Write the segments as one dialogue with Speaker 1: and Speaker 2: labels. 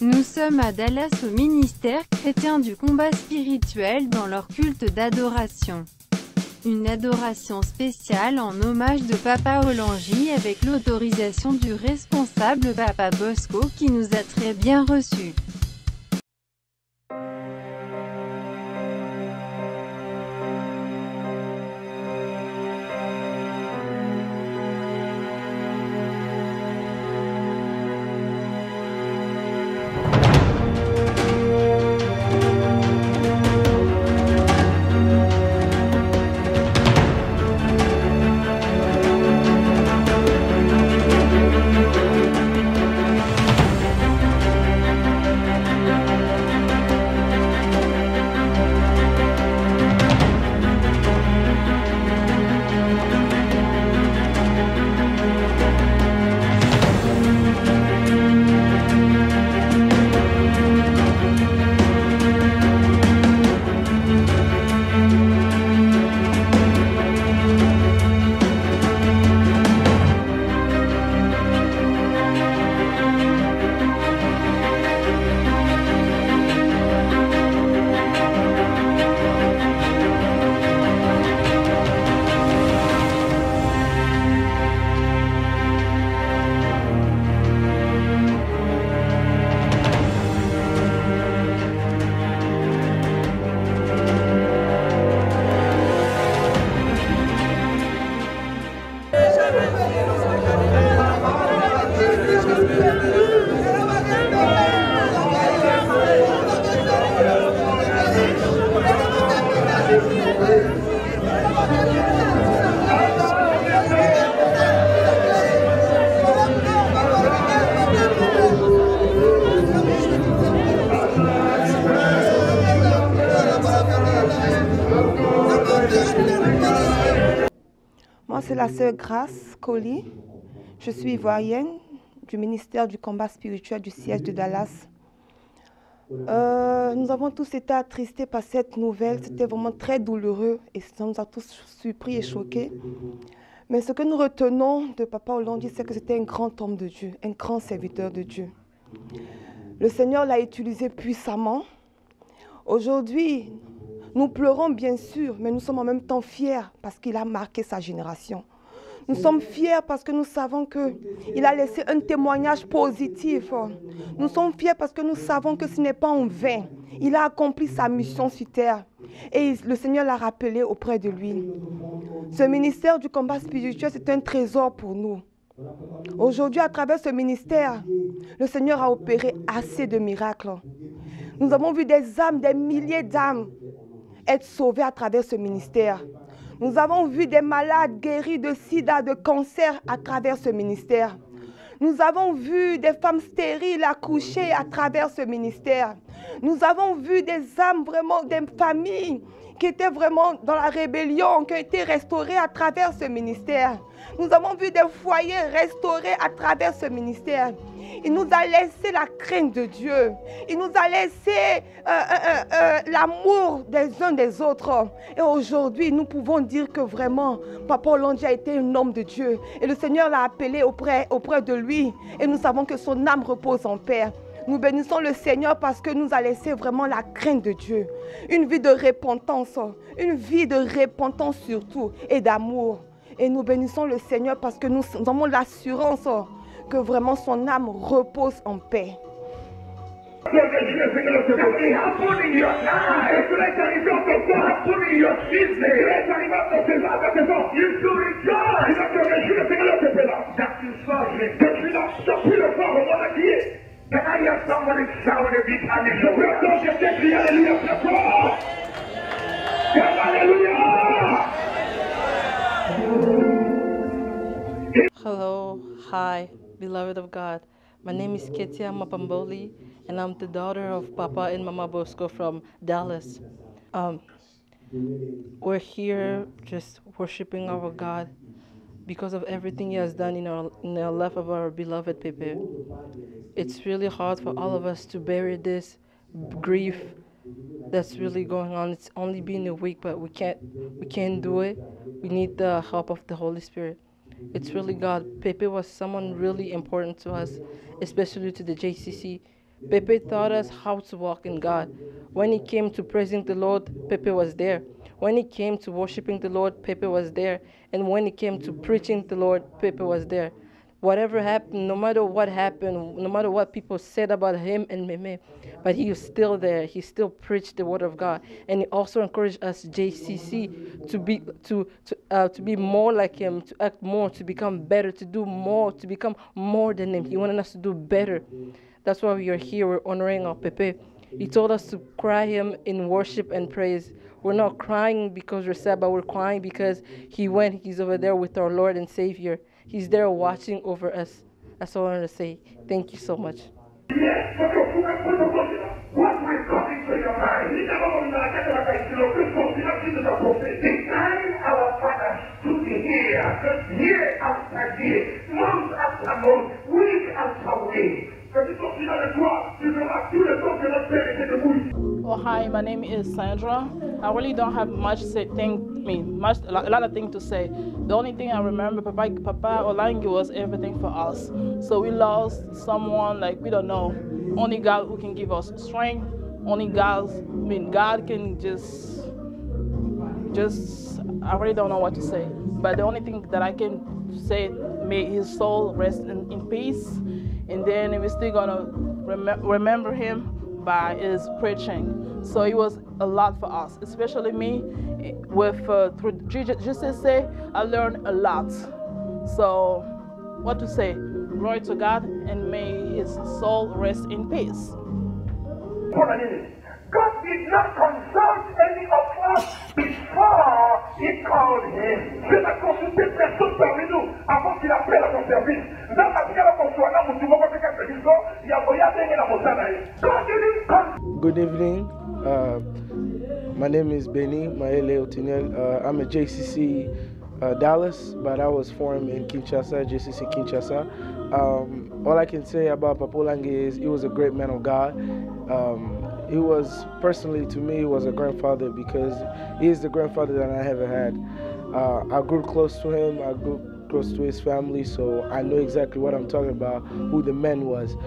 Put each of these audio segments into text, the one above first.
Speaker 1: Nous sommes à Dallas au ministère chrétien du combat spirituel dans leur culte d'adoration. Une adoration spéciale en hommage de Papa Olangi avec l'autorisation du responsable Papa Bosco qui nous a très bien reçus.
Speaker 2: Moi, c'est la sœur Grace Colly. Je suis ivoirienne du ministère du combat spirituel du siège de Dallas. Nous avons tous été attristés par cette nouvelle. C'était vraiment très douloureux et ça nous a tous surpris et choqués. Mais ce que nous retenons de Papa Olangi, c'est que c'était un grand homme de Dieu, un grand serviteur de Dieu. Le Seigneur l'a utilisé puissamment. Aujourd'hui, nous pleurons bien sûr, mais nous sommes en même temps fiers parce qu'il a marqué sa génération. Nous sommes fiers parce que nous savons qu'il a laissé un témoignage positif. Nous sommes fiers parce que nous savons que ce n'est pas en vain. Il a accompli sa mission sur terre et le Seigneur l'a rappelé auprès de lui. Ce ministère du combat spirituel, c'est un trésor pour nous. Aujourd'hui, à travers ce ministère, le Seigneur a opéré assez de miracles. Nous avons vu des âmes, des milliers d'âmes être sauvées à travers ce ministère. Nous avons vu des malades guéris de sida, de cancer à travers ce ministère. Nous avons vu des femmes stériles accoucher à travers ce ministère. Nous avons vu des âmes, vraiment des familles qui étaient vraiment dans la rébellion, qui ont été restaurées à travers ce ministère. Nous avons vu des foyers restaurés à travers ce ministère. Il nous a laissé la crainte de Dieu. Il nous a laissé l'amour des uns des autres. Et aujourd'hui, nous pouvons dire que vraiment, Papa Olangi a été un homme de Dieu. Et le Seigneur l'a appelé auprès de lui. Et nous savons que son âme repose en paix. Nous bénissons le Seigneur parce que nous a laissé vraiment la crainte de Dieu. Une vie de repentance surtout et d'amour. Et nous bénissons le Seigneur parce que nous avons l'assurance que vraiment son âme repose en paix.
Speaker 3: Can I hear somebody shout a big hallelujah? Hallelujah!
Speaker 4: Hello, hi, beloved of God. My name is Ketia Mapamboli, and I'm the daughter of Papa and Mama Bosco from Dallas. We're here just worshiping our God because of everything He has done in the life of our beloved Pepe. It's really hard for all of us to bury this grief that's really going on. It's only been a week, but we can't do it. We need the help of the Holy Spirit. It's really God. Pepe was someone really important to us, especially to the JCC, Pepe taught us how to walk in God. When it came to praising the Lord, Pepe was there. When it came to worshiping the Lord, Pepe was there. And when it came to preaching the Lord, Pepe was there. Whatever happened, no matter what happened, no matter what people said about him and Meme, but he was still there. He still preached the word of God, and he also encouraged us JCC to be more like him, to act more, to become better, to do more, to become more than him. He wanted us to do better. That's why we are here. We're honoring our Pepe. He told us to cry him in worship and praise. We're not crying because we're sad, but we're crying because he's over there with our Lord and Savior. He's there watching over us. That's all I want to say. Thank you so much.
Speaker 3: Yes, what will come into your mind? The time our Father stood here, year after year, month after month, week after week.
Speaker 5: Oh, hi, my name is Sandra. I really don't have a lot of things to say. The only thing I remember, Papa Olangi was everything for us. So we lost someone like we don't know. Only God who can give us strength. Only God, God can just, I really don't know what to say. But the only thing that I can say, may his soul rest in peace. And then we're still gonna remember him by his preaching. So it was a lot for us, especially me. With through GCC, I learned a lot. So, what to say? Glory to God, and may his soul rest in peace.
Speaker 3: God did not consult any of us before he called him. Je n'ai consulté personne parmi nous avant qu'il appelle à son service.
Speaker 6: Good evening. My name is Benny Maele Otinel. I'm a JCC Dallas, but I was formed in Kinshasa, JCC Kinshasa. All I can say about Papa Olangi is he was a great man of God. He was, personally to me, he was a grandfather because he is the grandfather that I ever had. I grew close to him, I grew close to his family, so I know exactly what I'm talking about, who the man was.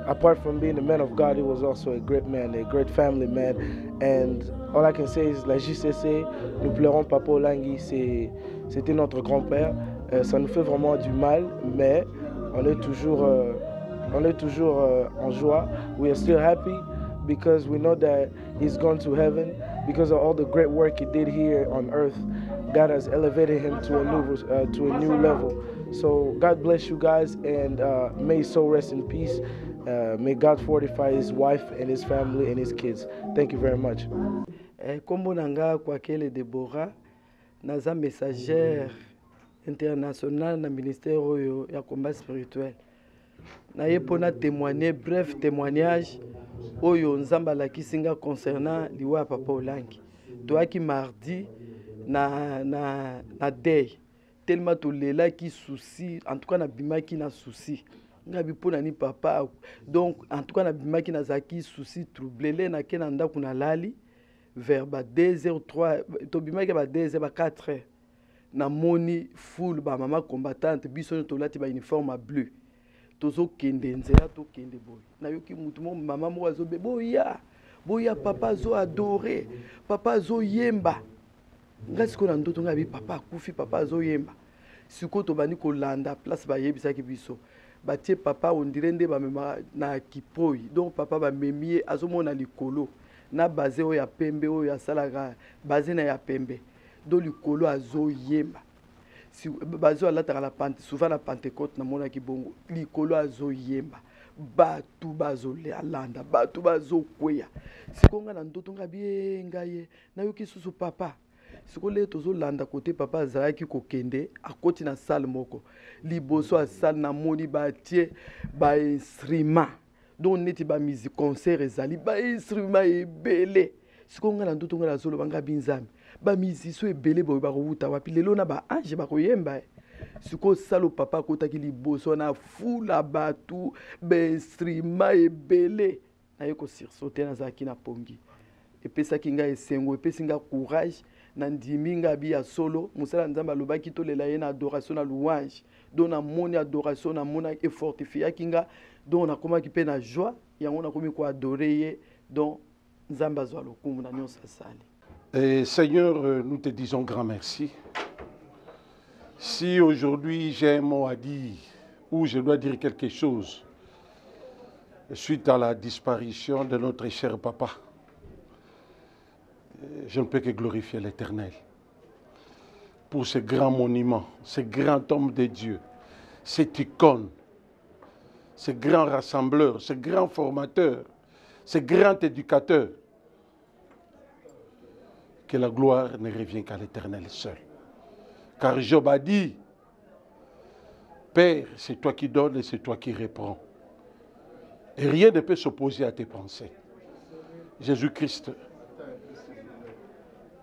Speaker 6: Apart from being a man of God, he was also a great man, a great family man. And all I can say is, la JCC, nous pleurons Papa Olangi, c'était notre grand-père. Ça nous fait vraiment du mal, mais on est toujours en joie. We are still happy because we know that he's gone to heaven because of all the great work he did here on earth. God has elevated him to a new level. So God bless you guys, and may his soul rest in peace. May God fortify his wife and his family and his kids. Thank you very much.
Speaker 7: Kombo nanga kwa kele Deborah, naza messagère international na ministère oyo ya combat spirituel. Na yepona témoigner bref témoignage oyo nzamba la kisinga concernant liwa Papa Olangi. Toaki mardi na day tellement tolela ki souci, en tout cas na bimaki na souci. Ngabi pona ni papa. Donc en tout cas na bimaki na zaki souci troublé le na kena ndako na lali vers 2h 3 to bimaki ba 2h ba 4h. Na moni full ba mama combattante biso to lati ba uniforme bleu. Tozo kende nzela to kende boy. Na yoki mutu mo mama mo azo be boya papa zo adoré, papa zo yemba. Ngasi ko na ndoto ngabi papa kufi papa zo yemba. Siko to bani ko landa place ba yebisa ki biso. Batie papa on dirende ba mema na kipoi. Donc papa ba memie azomona likolo na base o ya pembe o ya salaka base na ya pembe. Do likolo azo yemba. Si bazo alataka la pante souvent la Pentecôte na mona ki bongo likolo azo yemba. Batu bazo le alanda batu bazo kweya. Sikonga na ndoto ngabi ngaye na yoki susu papa. Siko le tozo landa côté papa azaki ko kende akoti na salle moko liboso a salle na moni batie ba instrument donc neti ba musique concert ezali ba instrument ebele. Siko nga na ndoto nga zolo banga binzami ba musicien ebele boy ba kovuta wapi lelo na ba ange ba koyemba. Siko salo papa kota ki liboso na fula batu ba instrument ebele na yeko sursauter na zaki na pongi epesa kinga esengo epesa kinga courage na ndiminga bi ya solo musala nzamba lobaki to lela ye na adoration na louange donc na moni adoration na mona e fortifier kinga donc na koma ki pe na joie yango nakomi koadore ye donc nzambe azwa lokumu na nyonso asali.
Speaker 8: Et Seigneur, nous te disons grand merci. Si aujourd'hui j'ai un mot à dire ou je dois dire quelque chose suite à la disparition de notre cher papa, je ne peux que glorifier l'Éternel pour ce grand monument, ce grand homme de Dieu, cette icône, ce grand rassembleur, ce grand formateur, ce grand éducateur. Que la gloire ne revient qu'à l'Éternel seul. Car Job a dit, Père, c'est toi qui donnes et c'est toi qui reprends. Et rien ne peut s'opposer à tes pensées. Jésus-Christ,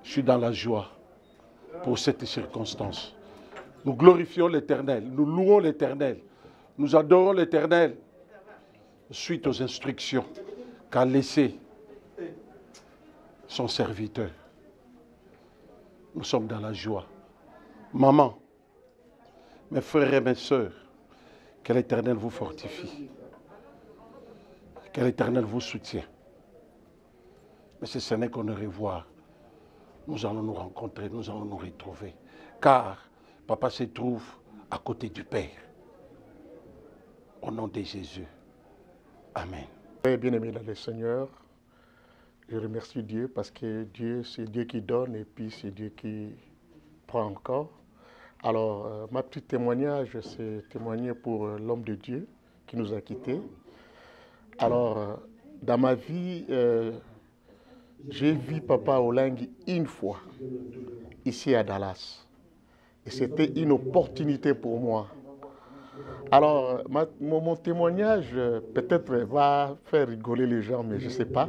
Speaker 8: je suis dans la joie pour cette circonstance. Nous glorifions l'Éternel, nous louons l'Éternel, nous adorons l'Éternel suite aux instructions qu'a laissées son serviteur. Nous sommes dans la joie. Maman, mes frères et mes sœurs, que l'Éternel vous fortifie. Que l'Éternel vous soutienne. Mais ce n'est qu'on ne revoit. Nous allons nous rencontrer, nous allons nous retrouver. Car papa se trouve à côté du Père. Au nom de Jésus. Amen.
Speaker 9: Bien-aimé dans le Seigneur, je remercie Dieu parce que Dieu, c'est Dieu qui donne et puis c'est Dieu qui prend encore. Alors, ma petite témoignage, c'est témoigner pour l'homme de Dieu qui nous a quittés. Alors, dans ma vie, j'ai vu Papa Olengi une fois, ici à Dallas. Et c'était une opportunité pour moi. Alors, mon témoignage, peut-être va faire rigoler les gens, mais je ne sais pas.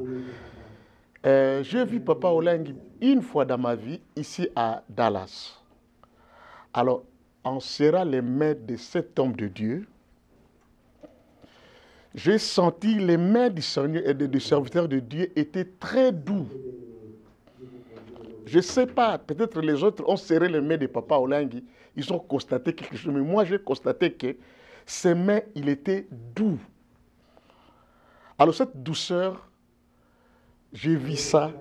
Speaker 9: J'ai vu Papa Olengi une fois dans ma vie, ici à Dallas. Alors, en serrant les mains de cet homme de Dieu, j'ai senti les mains du Seigneur et du serviteur de Dieu étaient très doux. Je ne sais pas, peut-être les autres ont serré les mains de Papa Olengi, ils ont constaté quelque chose, mais moi j'ai constaté que ses mains, il était doux. Alors cette douceur, j'ai vu ça.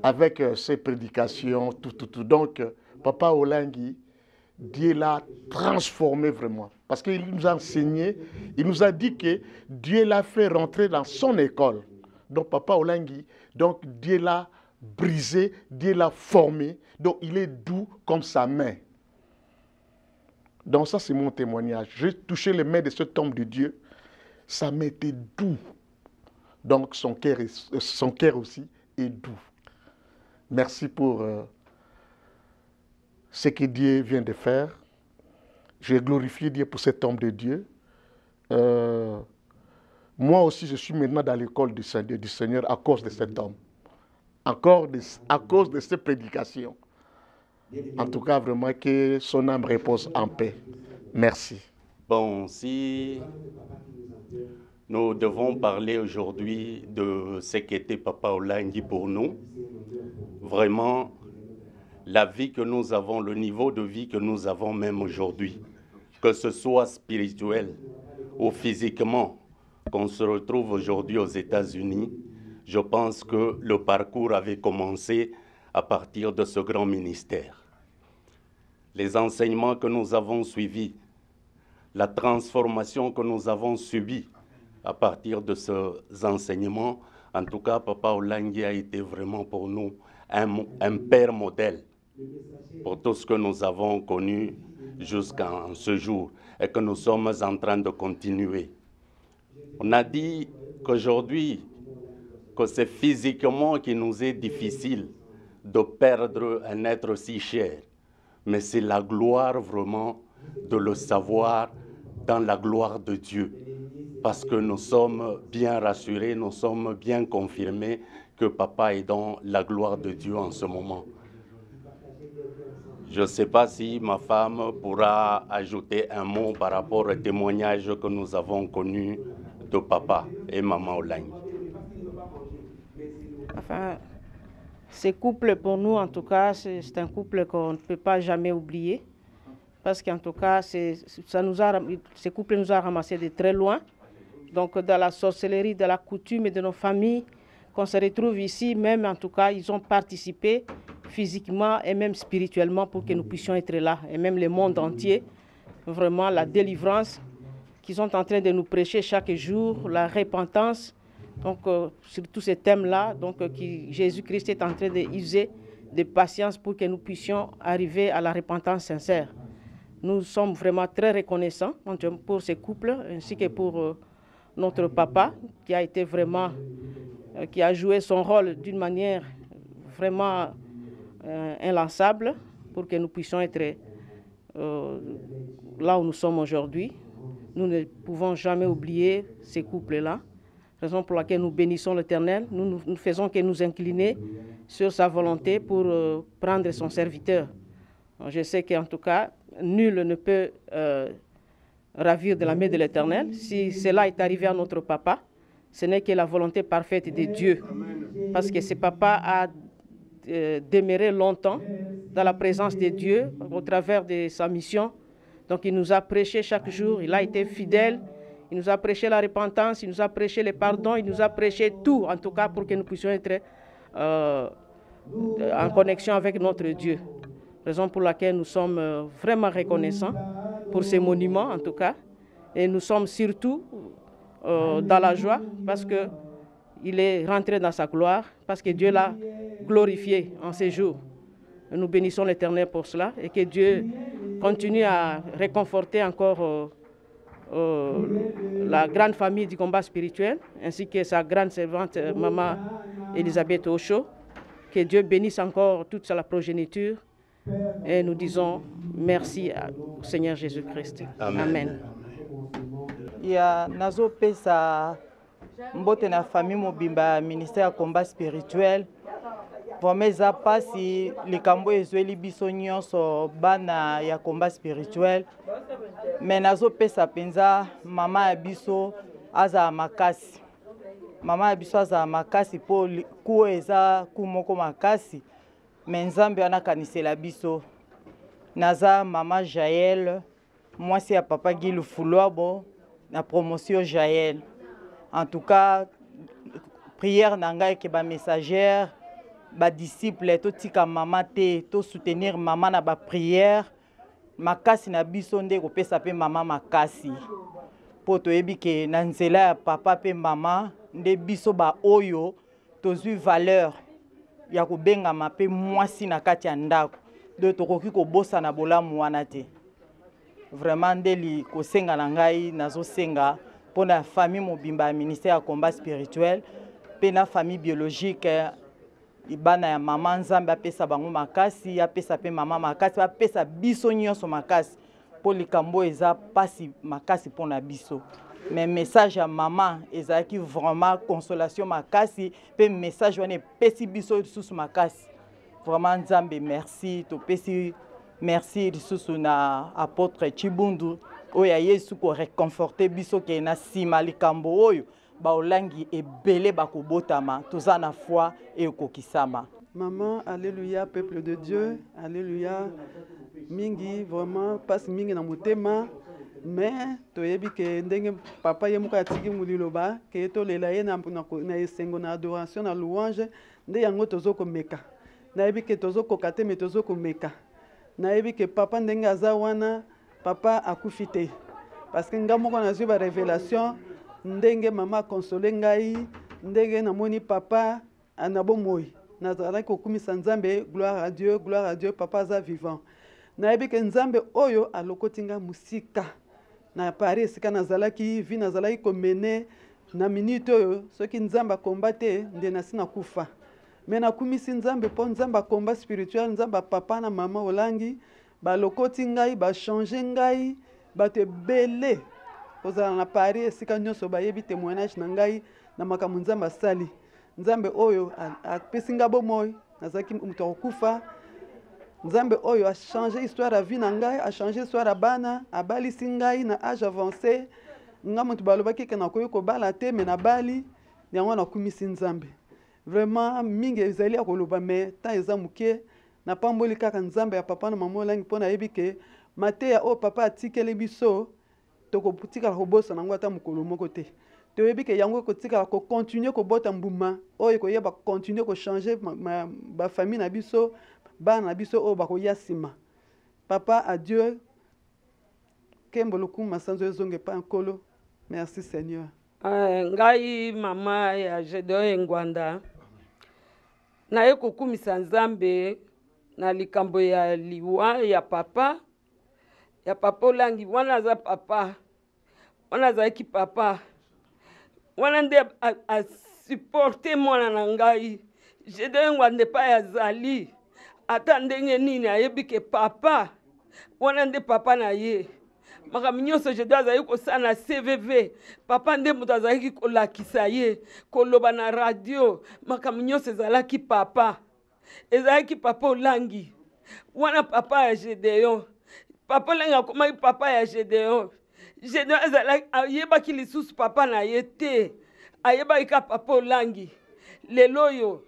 Speaker 9: Avec ses prédications, tout. Donc, Papa Olengi, Dieu l'a transformé vraiment. Parce qu'il nous a enseigné, il nous a dit que Dieu l'a fait rentrer dans son école. Donc, Papa Olengi, donc Dieu l'a brisé, Dieu l'a formé. Donc, il est doux comme sa main. Donc, ça, c'est mon témoignage. J'ai touché les mains de cet homme de Dieu. Sa main était doux. Donc, son cœur aussi est doux. Merci pour ce que Dieu vient de faire. Je glorifie Dieu pour cet homme de Dieu. Moi aussi, je suis maintenant dans l'école du Seigneur à cause de cet homme. Encore à cause de ses prédications. En tout cas, vraiment, que son âme repose en paix. Merci.
Speaker 10: Bon, si nous devons parler aujourd'hui de ce qu'était Papa Olengi pour nous, vraiment, la vie que nous avons, le niveau de vie que nous avons même aujourd'hui, que ce soit spirituel ou physiquement, qu'on se retrouve aujourd'hui aux États-Unis, je pense que le parcours avait commencé à partir de ce grand ministère. Les enseignements que nous avons suivis, la transformation que nous avons subie à partir de ces enseignements, en tout cas, Papa Olengi a été vraiment pour nous un père modèle pour tout ce que nous avons connu jusqu'à ce jour et que nous sommes en train de continuer. On a dit qu'aujourd'hui, que c'est physiquement qui nous est difficile de perdre un être si cher, mais c'est la gloire vraiment de le savoir dans la gloire de Dieu, parce que nous sommes bien rassurés, nous sommes bien confirmés que Papa est dans la gloire de Dieu en ce moment. Je ne sais pas si ma femme pourra ajouter un mot par rapport au témoignage que nous avons connu de Papa et Maman Olengi.
Speaker 4: Enfin, ce couple, pour nous, en tout cas, c'est un couple qu'on ne peut pas jamais oublier. parce qu'en tout cas, ce couple nous a ramassés de très loin. Donc, dans la sorcellerie, de la coutume et de nos familles, qu'on se retrouve ici, même en tout cas, ils ont participé physiquement et même spirituellement pour que nous puissions être là, et même le monde entier. Vraiment, la délivrance qu'ils sont en train de nous prêcher chaque jour, la repentance, donc sur tous ces thèmes-là, donc Jésus-Christ est en train d'user de patience pour que nous puissions arriver à la repentance sincère. Nous sommes vraiment très reconnaissants pour ce couple, ainsi que pour notre papa, qui a été vraiment, qui a joué son rôle d'une manière vraiment inlassable pour que nous puissions être là où nous sommes aujourd'hui. Nous ne pouvons jamais oublier ces couples-là, raison pour laquelle nous bénissons l'Éternel. Nous ne faisons que nous incliner sur sa volonté pour prendre son serviteur. Je sais qu'en tout cas, nul ne peut ravir de la main de l'Éternel. Si cela est arrivé à notre papa, ce n'est que la volonté parfaite de Dieu. Parce que ce papa a demeuré longtemps dans la présence de Dieu au travers de sa mission. Donc il nous a prêché chaque jour, il a été fidèle, il nous a prêché la repentance, il nous a prêché le pardon, il nous a prêché tout, en tout cas pour que nous puissions être en connexion avec notre Dieu. Raison pour laquelle nous sommes vraiment reconnaissants pour ces monuments, en tout cas. Et nous sommes surtout dans la joie parce qu'il est rentré dans sa gloire, parce que Dieu l'a glorifié en ces jours. Nous bénissons l'Éternel pour cela et que Dieu continue à réconforter encore la grande famille du combat spirituel, ainsi que sa grande servante, Maman Elisabeth Ocho. Que Dieu bénisse encore toute la progéniture. Et nous disons merci au Seigneur Jésus-Christ. Amen. Amen.
Speaker 11: Ya nazo pesa mbote na famille mobimba ministère combat spirituel. Vraiment eza pasi likambo ezweli biso nyonso bana ya combat spirituel. Mais nazo pesa penza mama ya biso aza makasi. Mama ya biso aza makasi po ku eza ku moko makasi. Mais Nzambe anakanisela biso. Naza mama Jaël, moi c'est à papa Guy Lufulwabo, na promotion Jaël. En tout cas, prière nanga ke ba messagère, ba disciple to tika mama te, to soutenir mama na ba prière. Makasi na biso nde ko pesa pe mama makasi. Po to yebi ke na nzela ya papa pe mama nde biso ba oyo tozwi valeur. Ya kubengama pe mwasi na kati ya ndako de tokoki kobosa na bolamu wana te. Vraiment ndeli kosenga na ngai nazosenga pona famille mobimba ministère ya combat spirituel pe na famille biologique ibana ya mama Nzambe apesa bango makasi, apesa pe mama makasi, apesa biso nyonso makasi po likambo eza pasi makasi pona biso. Mais message à maman ezaki vraiment consolation makasi pe message wane pesi biso susu makasi. Vraiment Nzambe merci to pesi merci susu na apôtre Chibundu oya Yesu ko réconforter biso ke na sima likambo oyo ba olangi ebele bakobotama toza na foi et kokisama.
Speaker 12: Maman, alléluia peuple de Dieu, alléluia mingi vraiment passe mingi na motema. Mais toyebi ke ndenge papa ye muka atiki mulilo ba ke to lela ye na esengo na adoration na louange nde yango tozoko meka nayebi ke tozoko kate me tozoko meka nayebi ke papa ndenge aza wana papa akufi te parce que nga moko nazwi ba révélation ndenge mama console ngai ndenge namoni papa anabomoi nazalaki kokumisa Nzambe gloire à Dieu papa aza vivant nayebi ke Nzambe oyo alokoti nga musika na Paris esika nazalaki vi nazalaki komene na minute oyo soki Nzambe akomba te nde nasi na kufa me nakumisi Nzambe mpo Nzambe akomba spirituel Nzambe papa na mama olangi balokoti ngai bachange ngai bato ebele kozala na Paris esika nyonso bayebi témoignage na ngai na makambo Nzambe asali Nzambe oyo apesi nga bomoi nazalaki moto akokufa Nzambe oyo a changé histoire à vie na ngai, a changé histoire à bana, a bali singai na âge avancé. Nga mutu balobaki ke na koyo ko bala te me na bali, yango na kumisi Nzambe. Vraiment mingi ezali akoloba me ta eza muke na pamboli kaka Nzambe ya papa na mama olangi pona yebi ke mateya oyo papa atikeli biso tokotikala kobosana yango ata mokolo moko te toyebi ke yango ekotikala kocontinue kobota mbuma oyo ekoyeba kocontinue kochange bafamille na biso bana na biso oyo bakoya nsima. Papa, adieu. Kembo lokuma sanzo ezonge pa nkolo. Merci Seigneur.
Speaker 13: Ngai mama ya Gedeon Ngwanda. Na ye kokumisa Nzambe na likambo ya liwa ya papa. Ya papa Olangi wana za papa. Wana za ki papa. Wana nde a supporter mwana na ngai. Gedeon Ngwanda pa ya zali. Ata ndenge nini ayebi ke papa. Wana nde papa na ye. Makambo nyonso Gedeon azali kosala CVV. Papa nde moto azalaki kolakisa ye, koloba na radio. Makambo nyonso ezalaki papa. Ezalaki papa Olangi. Wana papa ya Gedeon. Papa Olangi akomaki papa ya Gedeon. Gedeon azalaki ayebaki lisusu papa na ye te. Ayebaki ka papa Olangi. Lelo yo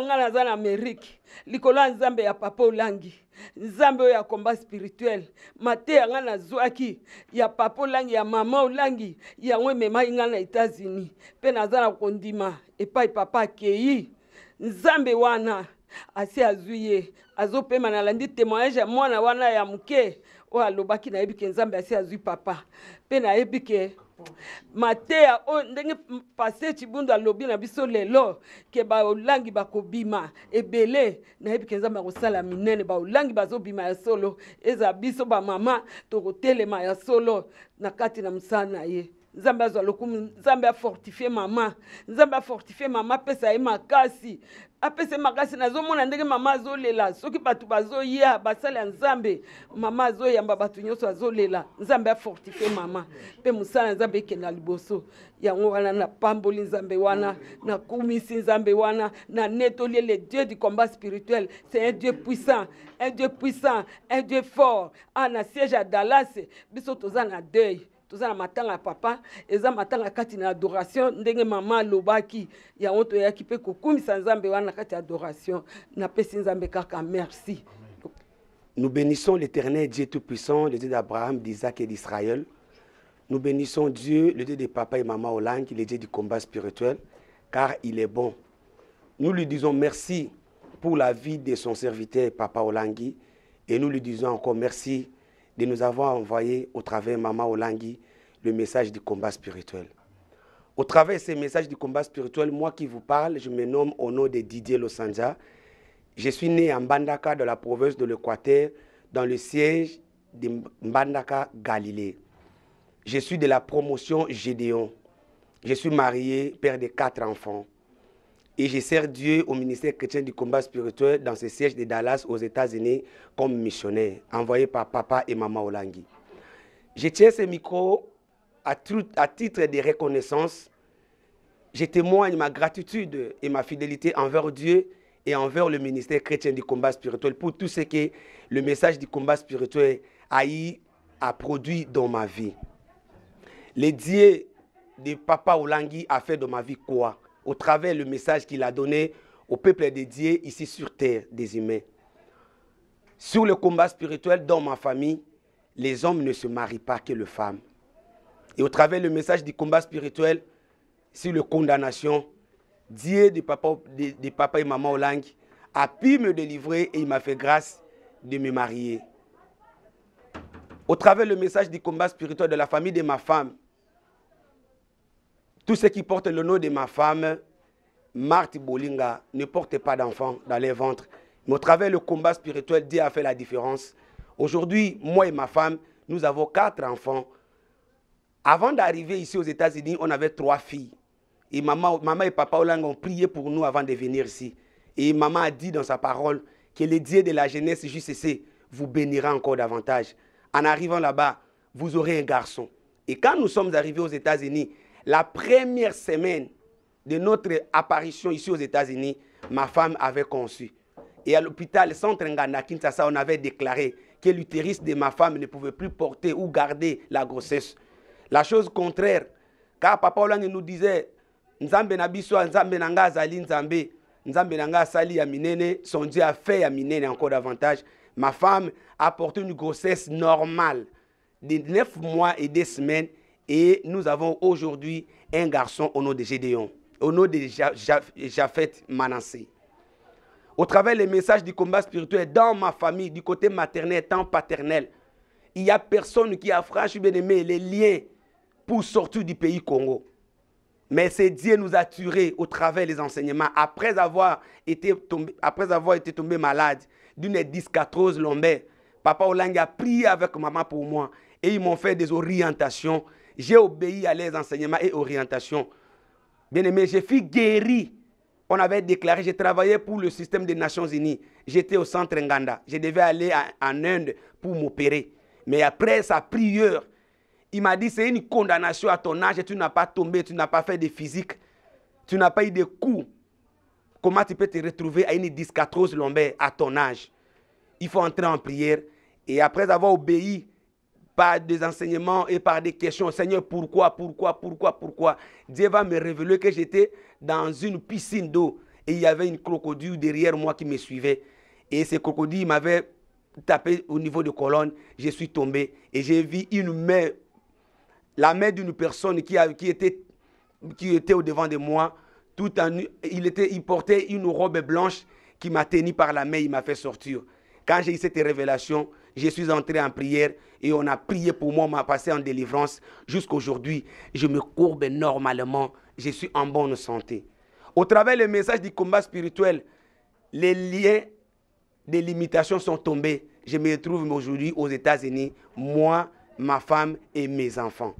Speaker 13: nga naza na Amerique. Likolo ya Nzambe ya papa Olangi. Nzambe oyo ya combat spirituel. Mateya nga nazwaki ya papa Olangi ya mama Olangi. Yango ememaki nga na États-Unis. Pe naza na kondima epai papa akei. Nzambe wana asi azwi ye. Azopema na landi témoignage ya mwana wana ya muke. Oyo alobaki nayebi ke Nzambe asi azwi papa. Pe nayebi ke Mateya o ndenge passé Chibundu alobi na biso lelo ke ba Olangi bakobima ebele na yebi ke Nzambe akosala minene ba Olangi bazobima ya solo eza biso ba mama tokotelema ya solo na kati na musana ye. Nzambe azwa lokumu, Nzambe a fortifié mama. Nzambe a fortifié mama pesa ye makasi. Apese makasi nazomona ndenge mama azolela. Soki batu bazoya basala Nzambe, mama azoyamba batu nyonso azolela. Nzambe a fortifié mama. Pe musala Nzambe ekenda liboso. Yango wana na pamboli Nzambe wana, na kumisi Nzambe wana, na netoli le Dieu du combat spirituel. C'est un Dieu puissant, un Dieu puissant, un Dieu fort. Ah na siège à Dallas, biso toza na deuil. Tozana matanga papa, eza matanga kati na adoration, ndenge mama lobaki, ya onto ya kipe kokumisa Nzambe wana kati adoration, na pesi Nzambe kaka merci.
Speaker 14: Nous bénissons l'Éternel Dieu Tout-Puissant, le Dieu d'Abraham, d'Isaac et d'Israël. Nous bénissons Dieu, le Dieu de papa et maman Olangi, le Dieu du combat spirituel, car il est bon. Nous lui disons merci pour la vie de son serviteur, papa Olangi, et nous lui disons encore merci de nous avoir envoyé au travers Maman Olangi le message du combat spirituel. Au travers de ces messages du combat spirituel, moi qui vous parle, je me nomme au nom de Didier Losanja. Je suis né à Mbandaka, de la province de l'Équateur, dans le siège de Mbandaka, Galilée. Je suis de la promotion Gédéon. Je suis marié, père de 4 enfants. Et je sers Dieu au ministère chrétien du combat spirituel dans ce siège de Dallas aux États-Unis comme missionnaire, envoyé par papa et maman Olangi. Je tiens ce micro à titre de reconnaissance. Je témoigne ma gratitude et ma fidélité envers Dieu et envers le ministère chrétien du combat spirituel pour tout ce que le message du combat spirituel a produit dans ma vie. Le Dieu de papa Olangi a fait dans ma vie quoi? Au travers le message qu'il a donné au peuple de Dieu ici sur terre des humains. Sur le combat spirituel dans ma famille, les hommes ne se marient pas que les femmes. Et au travers le message du combat spirituel sur la condamnation, Dieu de papa et maman Olangi a pu me délivrer et il m'a fait grâce de me marier. Au travers le message du combat spirituel de la famille de ma femme, tous ceux qui portent le nom de ma femme, Marthe Bolinga, ne portent pas d'enfants dans les ventres. Mais au travers le combat spirituel, Dieu a fait la différence. Aujourd'hui, moi et ma femme, nous avons 4 enfants. Avant d'arriver ici aux États-Unis, on avait 3 filles. Et maman et papa Olangi ont prié pour nous avant de venir ici. Et maman a dit dans sa parole que le Dieu de la jeunesse JCC vous bénira encore davantage. En arrivant là-bas, vous aurez un garçon. Et quand nous sommes arrivés aux États-Unis, la première semaine de notre apparition ici aux États-Unis, ma femme avait conçu. Et à l'hôpital Centre Nganda Kinshasa, on avait déclaré que l'utérus de ma femme ne pouvait plus porter ou garder la grossesse. La chose contraire, car papa Olangi nous disait, Nzambe na biso, Nzambe nanga azali Nzambe, Nzambe nanga asali ya minene, son Dieu a fait ya minene encore davantage. Ma femme a porté une grossesse normale de 9 mois et 2 semaines et nous avons aujourd'hui un garçon au nom de Gédéon, au nom de Japhet Manassé. Au travers des messages du combat spirituel dans ma famille, du côté maternel, tant paternel, il n'y a personne qui a franchi bien aimé les liens pour sortir du pays Congo. Mais c'est Dieu nous a tués au travers des enseignements. Après avoir été tombé malade d'une dysarthrose lombaire, Papa Olangi a prié avec maman pour moi et ils m'ont fait des orientations. J'ai obéi à leurs enseignements et orientations. Bien aimé, je suis guéri. On avait déclaré, j'ai travaillé pour le système des Nations Unies. J'étais au centre Nganda. Je devais aller en Inde pour m'opérer. Mais après sa prière, il m'a dit, c'est une condamnation à ton âge. Tu n'as pas tombé, tu n'as pas fait de physique. Tu n'as pas eu de coups. Comment tu peux te retrouver à une dysarthrose lombaire à ton âge? Il faut entrer en prière. Et après avoir obéi par des enseignements et par des questions, Seigneur, pourquoi? Dieu va me révéler que j'étais dans une piscine d'eau et il y avait une crocodile derrière moi qui me suivait. Et ce crocodile m'avait tapé au niveau de colonne. Je suis tombé et j'ai vu une main, la main d'une personne qui était au devant de moi. Il portait une robe blanche qui m'a tenu par la main, il m'a fait sortir. Quand j'ai eu cette révélation, je suis entré en prière et on a prié pour moi, on m'a passé en délivrance. Jusqu'aujourd'hui, je me courbe normalement, je suis en bonne santé. Au travers du message du combat spirituel, les liens des limitations sont tombés. Je me retrouve aujourd'hui aux États-Unis, moi, ma femme et mes enfants.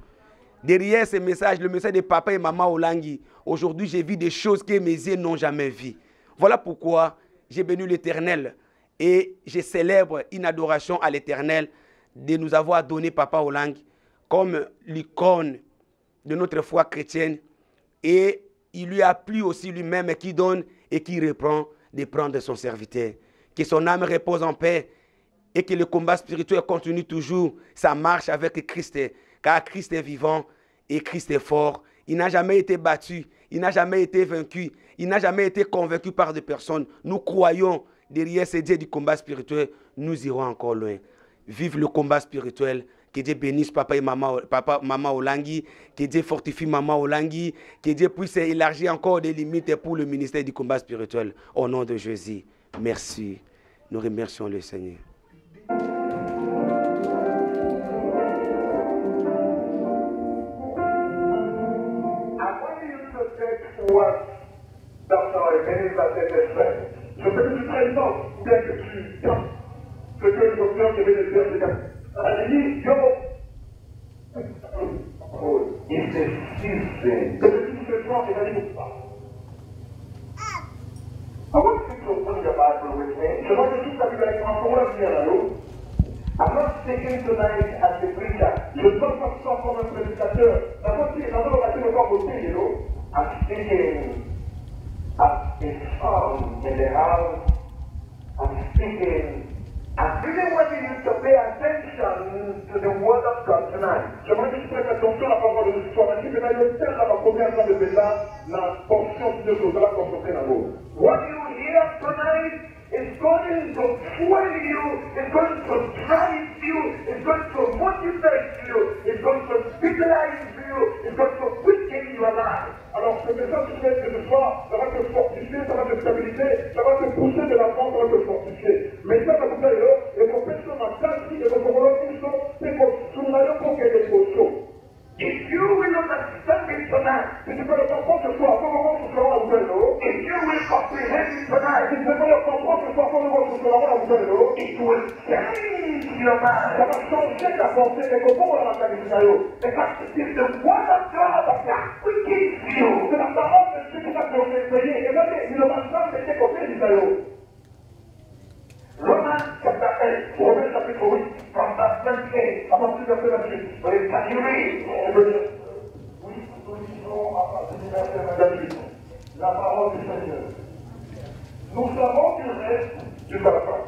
Speaker 14: Derrière ce message, le message de papa et maman Olangi, aujourd'hui j'ai vu des choses que mes yeux n'ont jamais vues. Voilà pourquoi j'ai béni l'Éternel et je célèbre une adoration à l'Éternel de nous avoir donné papa Olangi comme l'icône de notre foi chrétienne. Et il lui a plu aussi lui-même qui donne et qui reprend de prendre son serviteur. Que son âme repose en paix et que le combat spirituel continue toujours sa marche avec Christ. Car Christ est vivant et Christ est fort. Il n'a jamais été battu, il n'a jamais été vaincu, il n'a jamais été convaincu par des personnes. Nous croyons derrière ces dieux du combat spirituel, nous irons encore loin. Vive le combat spirituel. Que Dieu bénisse papa et maman Olangi. Que Dieu fortifie maman Olangi. Que Dieu puisse élargir encore des limites pour le ministère du combat spirituel. Au nom de Jésus. Merci. Nous remercions le Seigneur.
Speaker 3: Je veux que tu prennes temps, bien que tu tapes ce que le docteur devait le faire de ta... Elle dit, yo, it's a season. Depuis ce soir, il a dit, I want you to open your Bible with me. Je vois que toute la Bible est encore là, bien là, I'm not speaking tonight as a preacher. Je ne parle pas ça comme un prédicateur. D'abord, si les gens ont battu le corps au pied, I'm speaking as a son in the house. I'm speaking. I really want you to pay attention to the word of God tonight. J'aimerais que tu prêtes attention à la parole de l'histoire. Si vous avez tel la première fois de débat, la portion de ce que la concentrer dans l'eau. What you hear tonight is going to fuel you, it's going to drive you, it's going to motivate you, it's going to stabilize you, it's going to quicken your life. Alors ce message que tu fais ce soir, ça va te fortifier, ça va te stabiliser, ça va te pousser de l'avant, ça va te fortifier. Mais ça va vous dire, et vos personnes en taxi, et vos relations, c'est pour soutenir pour qu'il y ait des choses. If you will understand it tonight, si tu peux le comprendre ce soir, comment tu seras à vous. If you will comprehend it tonight, si tu peux le comprendre ce soir, comment tu seras à vous. It will change your mind. Ça va changer ta pensée et comment on va la qualifier. Because it is the word of God that quickens you. C'est la parole de Dieu qui va te réveiller. Et même, il ne va pas te décoller, Isaïe. Romans chapter 8, Romains chapitre 8, from verse 28, à partir du verset 28. Can you read? Oui, nous lisons à partir du verset 28. La parole du Seigneur. Nous savons qu'il reste, jusqu'à la fin,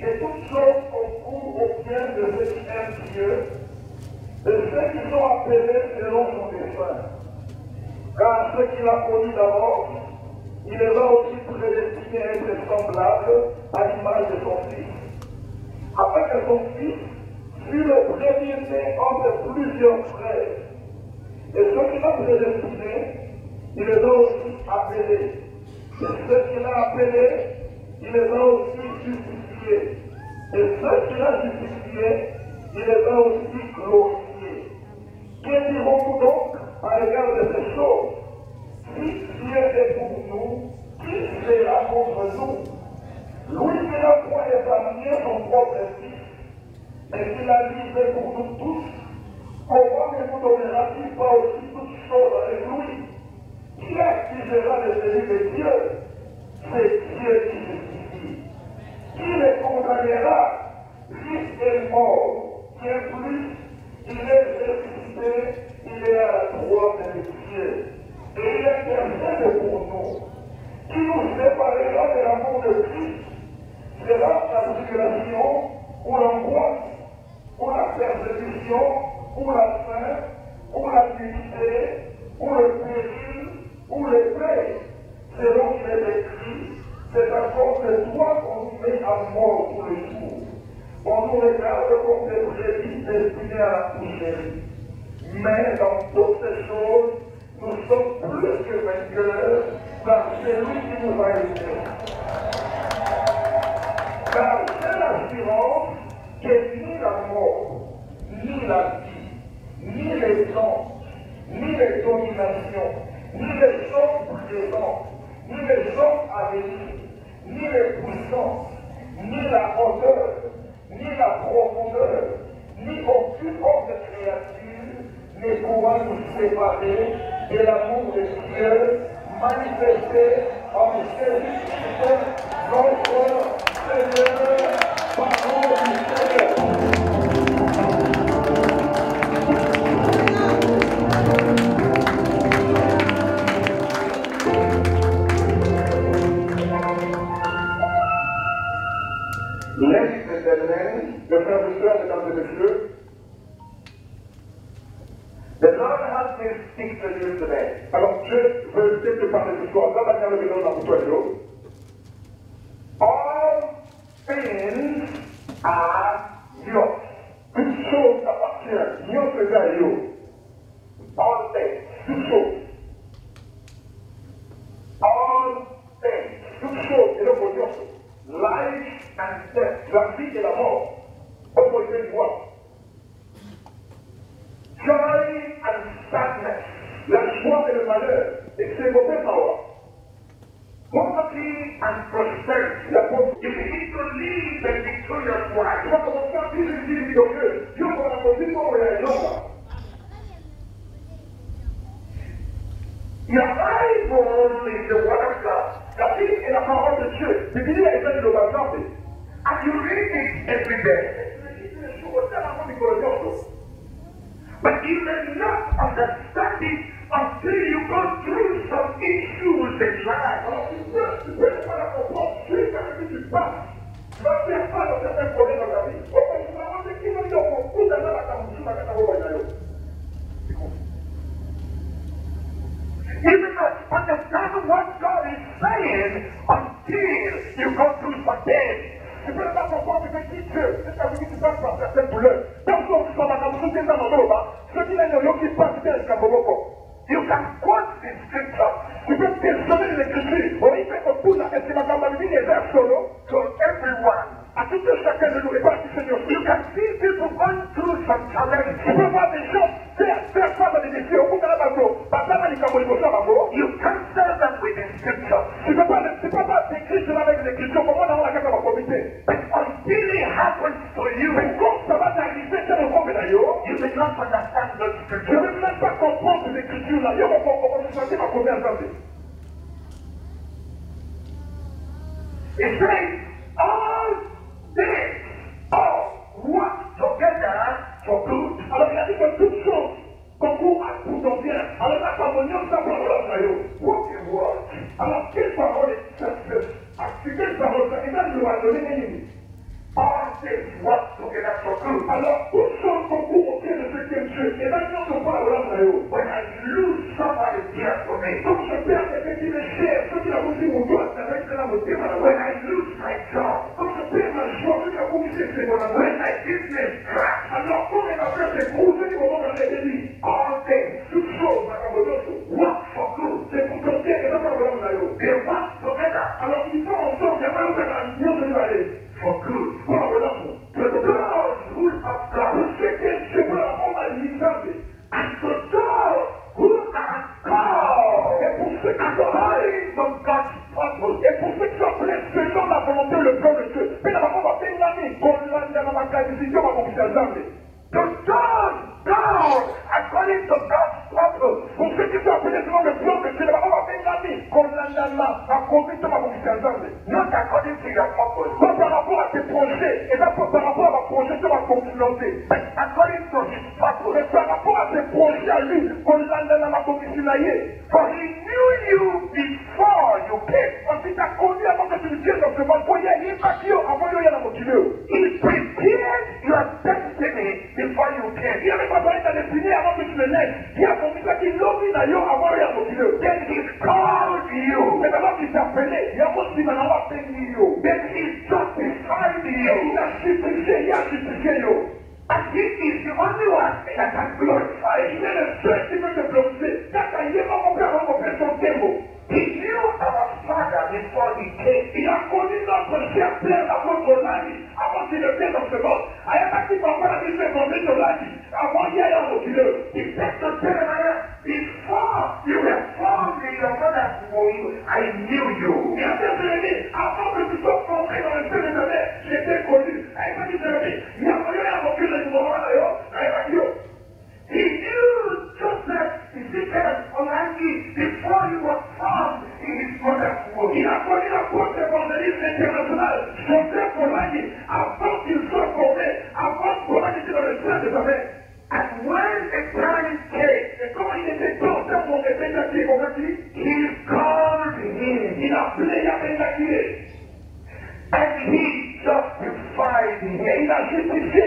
Speaker 3: que toutes choses concourent au bien de ceux qui aiment Dieu, de ceux qui sont appelés selon son dessein. Car ceux qu'il a connus d'abord, il les a aussi prédestinés à être semblables à l'image de son Fils, son fils fut le premier-né entre plusieurs frères. Et ceux qu'il a prédestinés, il les a aussi appelés. Et ceux qu'il a appelés, il les a aussi justifiés. Et ceux qu'il a justifiés, il les a aussi glorifiés. Que dirons-nous donc à l'égard de ces choses? Si Dieu est pour nous, qui sera contre nous? Lui qui n'a point examiné son propre fils, et qui l'a livré pour nous tous, comment ne nous donnera-t-il pas aussi toutes choses avec lui? Qui accusera de celui de Dieu? C'est Dieu qui justifie. Qui les condamnera? Christ est mort, bien plus, il est ressuscité, il est à la droite de Dieu. Et il intercède pour nous. Qui nous séparera de l'amour de Christ? Sera la tribulation, ou l'angoisse, ou la persécution, ou la faim, ou la nudité, ou le péril, ou l'épée. Selon qu'il est écrit, c'est à cause de toi qu'on nous met à mort tous les jours. On nous regarde comme des brebis destinées à la coucherie. Mais dans toutes ces choses, nous sommes plus que vainqueurs par celui qui nous a aimés. Car c'est l'assurance que ni la mort, ni la vie, ni les anges, ni les dominations, ni les choses présentes, ni les choses à venir, ni les puissances, ni la hauteur, ni la profondeur, ni aucune autre créature ne pourra nous séparer de l'amour de Dieu manifesté en Jésus-Christ, notre Seigneur, parole du Seigneur. L'Esprit éternel, le frère et sœurs, mesdames et messieurs, the Lord has me speak to you today. Alors, je veux essayer de parler ce soir. Dans la manière de l'homme all things are yours. Toute chose appartient. Yours is à you. All things. Toute chose. All things. Toute chose. Et le bonheur. Life and death. La vie et la mort. Opposé du roi. Joy and sadness. La joie et le malheur. Et c'est votre power. Poverty and prosperity. La pauvreté. You begin to live the victorious life. Tu vas commencer à vivre une vie victorieuse. Dieu va la position où elle est là. Your Bible is the word of God. La Bible est la parole de Dieu. La Bible est celle de l'Obasanté. And you read it every day. But you may not understand it until you go through some issues in life. Tu peux pas la comprendre jusqu'à ce que tu passes. Tu vas faire face à certains problèmes dans ta vie. Tu vas voir ce qui va dire au bout de la campagne. You may not understand what God is saying until you go through some pain. Tu peux pas comprendre ce que dit Dieu jusqu'à ce que tu passes par certaines douleurs. Dans ce que ce qui est le qui passe, c'est le you can quote the scripture. Tu peux questionner l'écriture. On y fait au bout de la to everyone. À tout chacun de nous les parties, Seigneur. You can see people going through some challenges. Tu peux voir des gens faire face à des défis au bout de la bateau. You cancel them with the scripture. Tu peux pas décrire cela avec l'écriture. Comment on a la carte à comité? But until it happens to you, ça va t'arriver, you may not understand the scripture. Je ne vais même pas comprendre l'écriture là. Yo, on va se ma première journée. It says, all things, all work together for good. Alors il a dit que toute chose concourt pour ton bien. Alors la communion, ça prend la what is what? Alors quelle parole est cette? Quelle parole ça? Il va nous la donner. All things work together for good. Alors toute chose concourt au bien de ce que Dieu. Et maintenant on parle là. When I lose somebody dear for me. Quand je perds quelqu'un qui m'est cher, ceux qui l'ont aussi mon doigt, c'est avec cela mon thème. When I lose my job. Quand je perds ma joie, ceux qui l'ont aussi When my business crashed, alors quand on a fait ces projets au moment où on a dit, all things, toutes choses, work for good, c'est pour ton bien et non pas pour l'homme. They work together. Alors ils sont ensemble, il y a pas longtemps dans l'union de l'année. For good. Pour l'homme. The God who has God. Vous savez, c'est pour l'homme à l'islam. And the God who has God. Et pour ceux qui sont calling from God's purpose. Et pour ceux qui sont appelés selon la volonté, le plan de Dieu. Mais la maman va faire une année. Qu'on l'a dans ma décision, ma confiance. The God, according to God's purpose. Pour ceux qui sont appelés selon le plan de Dieu, la maman va faire une année. Qu'on l'a dans ma confiance. Not according to your purpose. Pas par rapport à tes projets. Et pas par rapport à ma projection, ma confiance. But according to his purpose. Mais par rapport à tes projets à lui. Qu'on l'a dans ma confiance. For he knew you before you came. Parce qu'il t'a connu avant que tu ne viennes dans ce monde. Pour y aller, he prepared your destiny before you came. Il avait pas besoin de définir avant que tu ne naisses. Il a compris ça qu'il l'a mis avant rien au milieu. Then he called you. Mais d'abord il t'a appelé. Il a aussi maintenant appelé you. Then he justified you. Il a justifié you. And he is the only one that can glorify. Il est le seul qui peut te glorifier. Quand il est mon père son temple. He knew our Father before he came. Il a connu notre chef plein avant ton vie. Avant qu'il ne vienne dans ce monde. Il n'y a pas qui va faire la vie de ton vie. Avant il y a un autre. Il fait ce Jeremiah. Before you were formed in your mother's womb, I knew you. Il a fait avant que tu sois formé dans le sein de ta mère, j'étais connu. Il a pas dit Jérémie. Il a fallu un recul de moment d'ailleurs. He knew Joseph, Ezekiel, Olangi, before he was formed in his mother's womb. Il a connu la porte évangéliste internationale. Joseph Olangi, avant qu'il soit formé, avant qu'Olangi était dans le sein de sa mère. And when the time came, et quand il était temps, mon répétatif, he called him. Il a appelé Yahweh. And he justified him. Et il a justifié.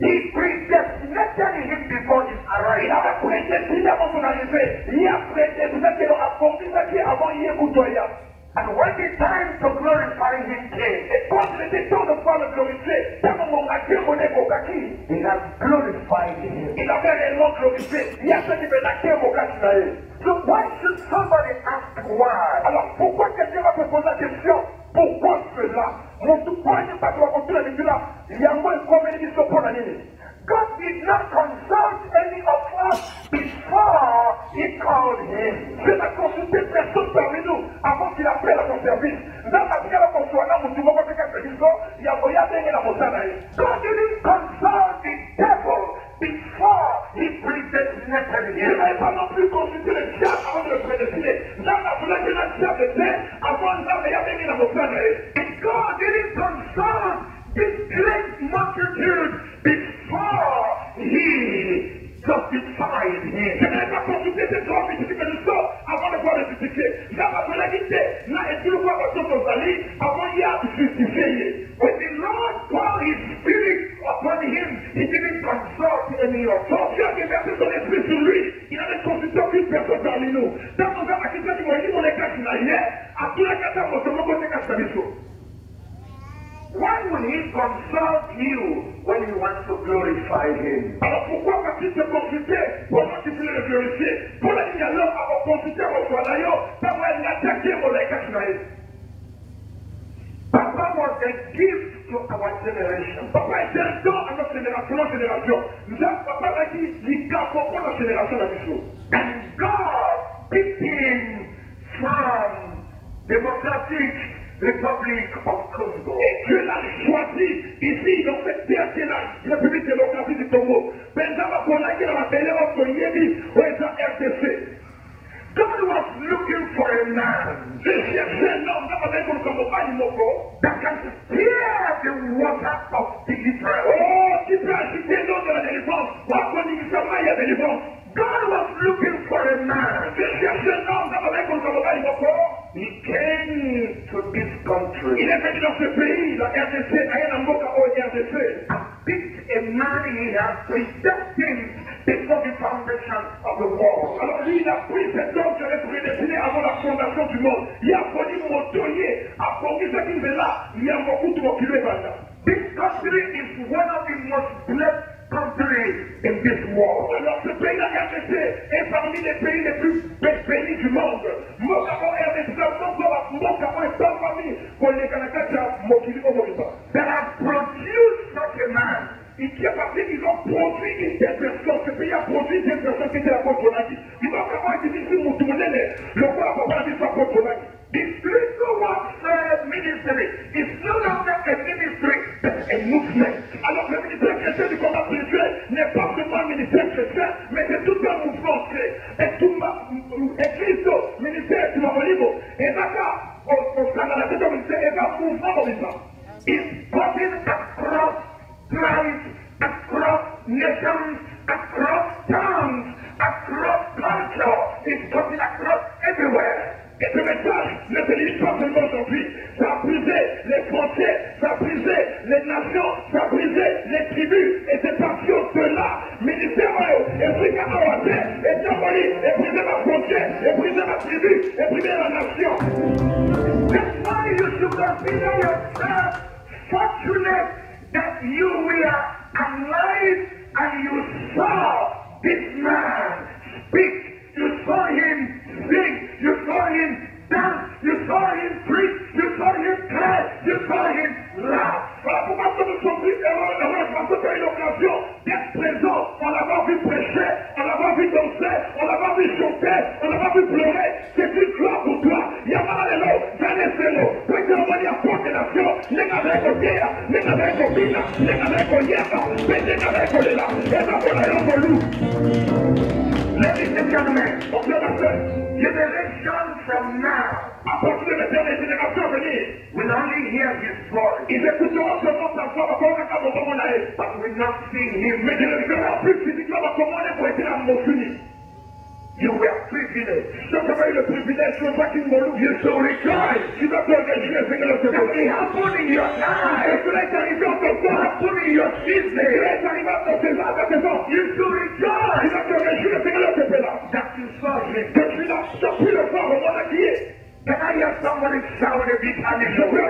Speaker 3: He predestinated him before his arrival. Il avait prédestiné avant son arrivée. Il a prédestiné qu'il a accompli ça qui avant il est coutumier. And when the time to glorify him came, et quand il était temps de pouvoir le glorifier, he has glorified him. Il avait réellement glorifié. Il a fait du bénéfice au Kachinaï. So why should somebody ask why? Alors pourquoi quelqu'un va se poser la question? Pourquoi cela? Mon tout point n'est pas de continuer avec cela. Il y a moins de communication pour la ligne. God did not consult any of us before he called him. Dieu n'a consulté personne parmi nous avant qu'il appelle à son service. Dans la vie, on soit là, on doit faire quelque chose. Il y a moyen de la montagne. God didn't consult the devil before he predestinated him. Il n'avait pas non plus consulté le diable avant de le prédestiner. Là, on a voulu que le diable était avant de la montagne. And God didn't consult this great multitude before he justified him. Je n'avais pas consulté cette grande multitude que nous sommes avant de pouvoir le justifier. J'avais fait la guidée. Là, et tu le vois dans ton avis, avant il y a justifié. When the Lord poured his spirit upon him, he didn't consult any of us. Quand Dieu a déversé son esprit sur lui, il n'avait consulté aucune personne parmi nous. Dans nos âmes, à qui dit, on est caché là, à tous les cas, on se moque de caché là. Why will he consult you when he wants to glorify him? Alors pourquoi va-t-il te consulter pendant qu'il voulait le glorifier? Pour la ligne alors, avant de consulter mon soin d'ailleurs, ça va être attaqué pour les caches. Papa was a gift to our generation. Papa est un don à notre génération. Nous avons papa a dit, il garde pour notre génération la mission. And God picked him from Democratic Republic of Congo. Et Dieu l'a choisi ici dans cette terre qui est la République démocratique du Congo. Benjamin Konaki l'a appelé au Yébi, au RDC. God was looking for a man. Il cherchait un homme that can steer the water of deliverance. Oh, qui peut agiter l'eau de la délivrance. God was looking for a man. Il cherchait un homme He came to this country. Il est venu dans ce pays, la RDC, and picked a man he had predestined before the foundation of the world. Alors lui, il a pris cet homme qui avait prédestiné avant la fondation du monde. Il a connu Motoye, a connu ce qu'il fait là. Il y a beaucoup de mots qui lui maintenant. This country is one of the most blessed countries in this world. Alors ce pays, la RDC, est parmi les pays les plus bénis du monde. Moi, d'abord, RDC, moi, d'abord, est pas famille. Pour les Canadiens, moi, qui dis that have produced such a man. Et qui est parti, ils ont produit une telle personne. Ce pays a produit une telle personne qui était la porte Tonaki. Ils vont vraiment être difficile pour tourner le roi pour pas dire sa porte Tonaki. The spiritual warfare ministry is no longer a ministry, but a movement. Alors le ministère chrétien du combat spirituel n'est pas seulement un ministère chrétien, mais c'est tout un mouvement et tout et Christo, ministère du Mamolibo, et d'accord, au Canada, c'est un ministère, et un mouvement dans l'Islam. It's going across tribes, across nations, across towns, across culture. It's going across everywhere. Et ce message ne se limite pas seulement aujourd'hui. Ça a brisé les frontières, ça a brisé les nations, ça a brisé les tribus. Et c'est parti au-delà. Ministère et brisé ma terre, et Diaboli, et brisé ma frontière, et brisé ma tribu, et brisé la nation. That's why you should consider yourself fortunate that you were alive and you saw this man speak. You saw him sing, you saw him dance, you saw him preach, you saw him cry, you saw him laugh. Voilà pourquoi nous sommes venus parce que une occasion d'être présent, on l'a pas vu prêcher, on l'a pas vu danser, on l'a pas vu chanter, on l'a pas vu pleurer. C'est une gloire pour toi. Il y a mal à l'eau, jamais c'est l'eau. Peut-être on va dire pour des nations, les avec au pied, les avec au bina, les avec au yéba, les avec au léla, et la voilà au loup. Ladies and gentlemen, generation from now, à partir de la génération à venir, will only hear his voice. Ils écouteront seulement sa voix, but will not see him. Mais je ne verrai plus physiquement comment on est pour être à mon fini. You were privileged. So you the privilege of back in Molu. You so rejoice. You got to get you something happened in your life. It's like a result of what happened in your business. You so rejoice. You got to get you that you saw him. That you not stop the power of what I did. Can I hear somebody shout a bit hallelujah?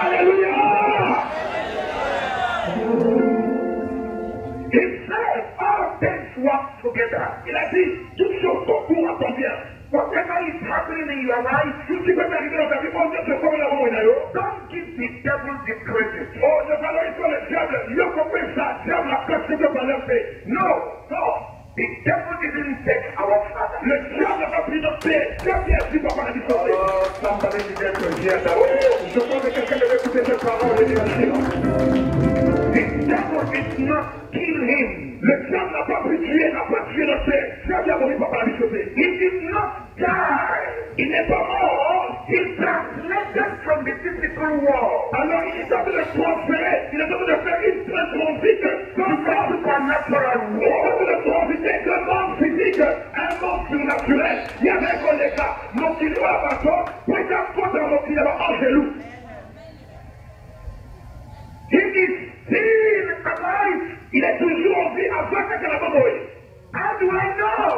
Speaker 3: Hallelujah! Il said all things work together. Il a dit, toutes choses concourent à ton bien. Whatever is happening in your life, tout ce qui peut arriver dans ta vie, don't give the devil the credit. Oh, ne valorise pas le diable. Il a compris ça. Diable a cassé de valeur. No, no. The devil didn't take our father. Le diable n'a pas pris notre père. Diable a dit, papa a dit ça. Oh, somebody needed to hear that. Je crois que quelqu'un devait écouter cette parole et dire the devil did not kill him. Le diable n'a pas pu tuer, n'a pas tué notre père. Diable a mort, papa a dit ça. He did not die. Il n'est pas mort. He translated from the physical world. Alors il est en train de transférer. Il est en train de faire une transit from the supernatural world. Il est en train de transiter d'un monde physique à un monde surnaturel. Il y avait un collègue, mon petit loup à bâton, pour être contre mon petit loup en gelou. He is still alive. Il est toujours en vie avant que la mort mouille. How do I know?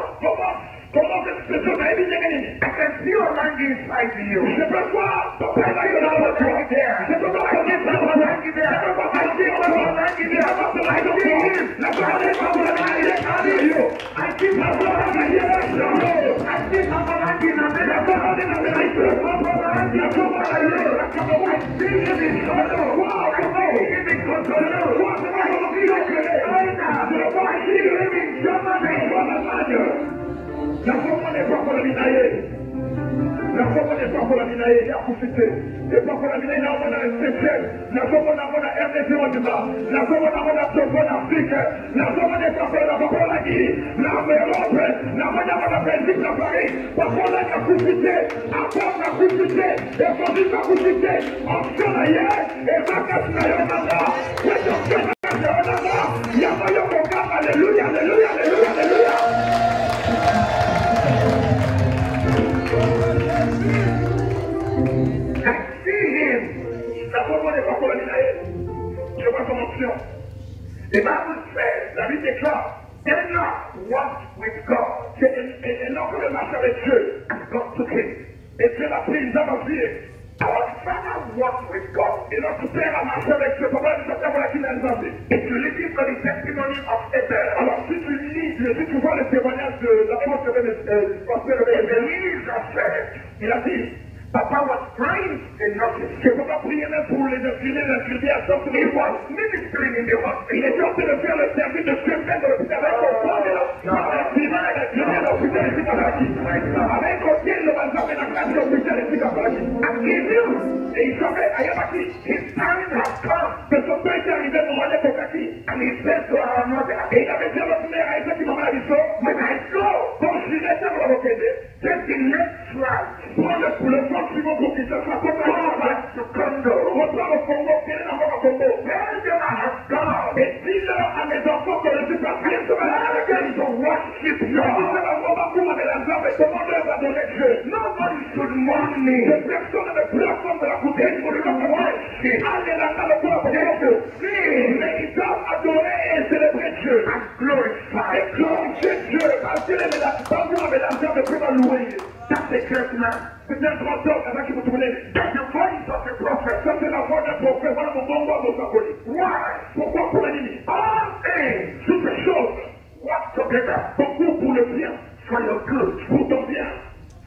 Speaker 3: Comment cette personne a émis l'ennemi? I can see your mind inside you. Je peux voir ton travail dans votre cœur. Je peux voir ton travail. Je peux voir ton travail. Je peux voir ton travail. La parole est pas pour la maladie. I see my brother in the nation. I see my brother in the nation. La parole est dans la nation. I see him in control. I see him in control. I see him in China. I see him in Germany. La forme n'est pas pour la minaille. La forme n'est pas pour la minaille, il y a profité. Et pas pour la minaille, là on a un spécial. La forme on a un RDC au débat. La forme on a un Togo en Afrique. La forme n'est pas pour la Guinée. La Europe, la forme on a Belgique, la Paris. Parfois on a profité. Après on a profité. Et quand on a profité, on se ailleurs. Et va casser la nana. Et on se la nana. Il y a moyen qu'on gagne. Alléluia, alléluia, alléluia, alléluia. La forme n'est pas pour la minaille. Je vois son option. The Bible says, la Bible déclare, Enoch walked with God. C'est Enoch le marche avec Dieu. And God took him. Et Dieu l'a pris, il a marché. Our father walked with God. Et notre père a marché avec Dieu. Papa nous a fait la finale. Et tu lis for the testimony of Abel. Alors si tu lis, si tu vois le témoignage de l'apôtre il a dit, Papa was praying in nothing. Que papa priait même pour les infirmiers, l'infirmière, donc il was ministering in the hospital. Il était en train de faire le service de secret de l'hôpital avec son frère de avec côté le bazar de la classe de l'hôpital et il knew, et il savait, his time has come. Que son père est arrivé au moment de Kokaki. And he said to our mother, et il avait dit à notre mère, Isaac, il m'a dit ça, when I go, donc je vais faire le reconnaître, c'est the next round. Prends le fond suivant pour qu'il se soit back to Congo. Reprends le Congo, viens d'abord au Congo. Tell them I have gone. Et dis-leur à mes enfants que je suis parti. Ils ont worship you. Nobody should mourn me. Personne ne pleure comme de la bouteille pour le worship. Allez là dans le corps de Dieu. Mais ils doivent adorer et célébrer Dieu. And glorify. Et glorifier Dieu. Parce que les l'argent de pouvoir louer. That's a great man. C'est un grand homme avec qui vous tournez. That's the voice of the prophet. Ça c'est la voix d'un prophète. Voilà mon bon de s'appeler. Why? Pourquoi pour l'ennemi? All things, toutes les choses, work together. Beaucoup pour le bien. For your good. Pour ton bien.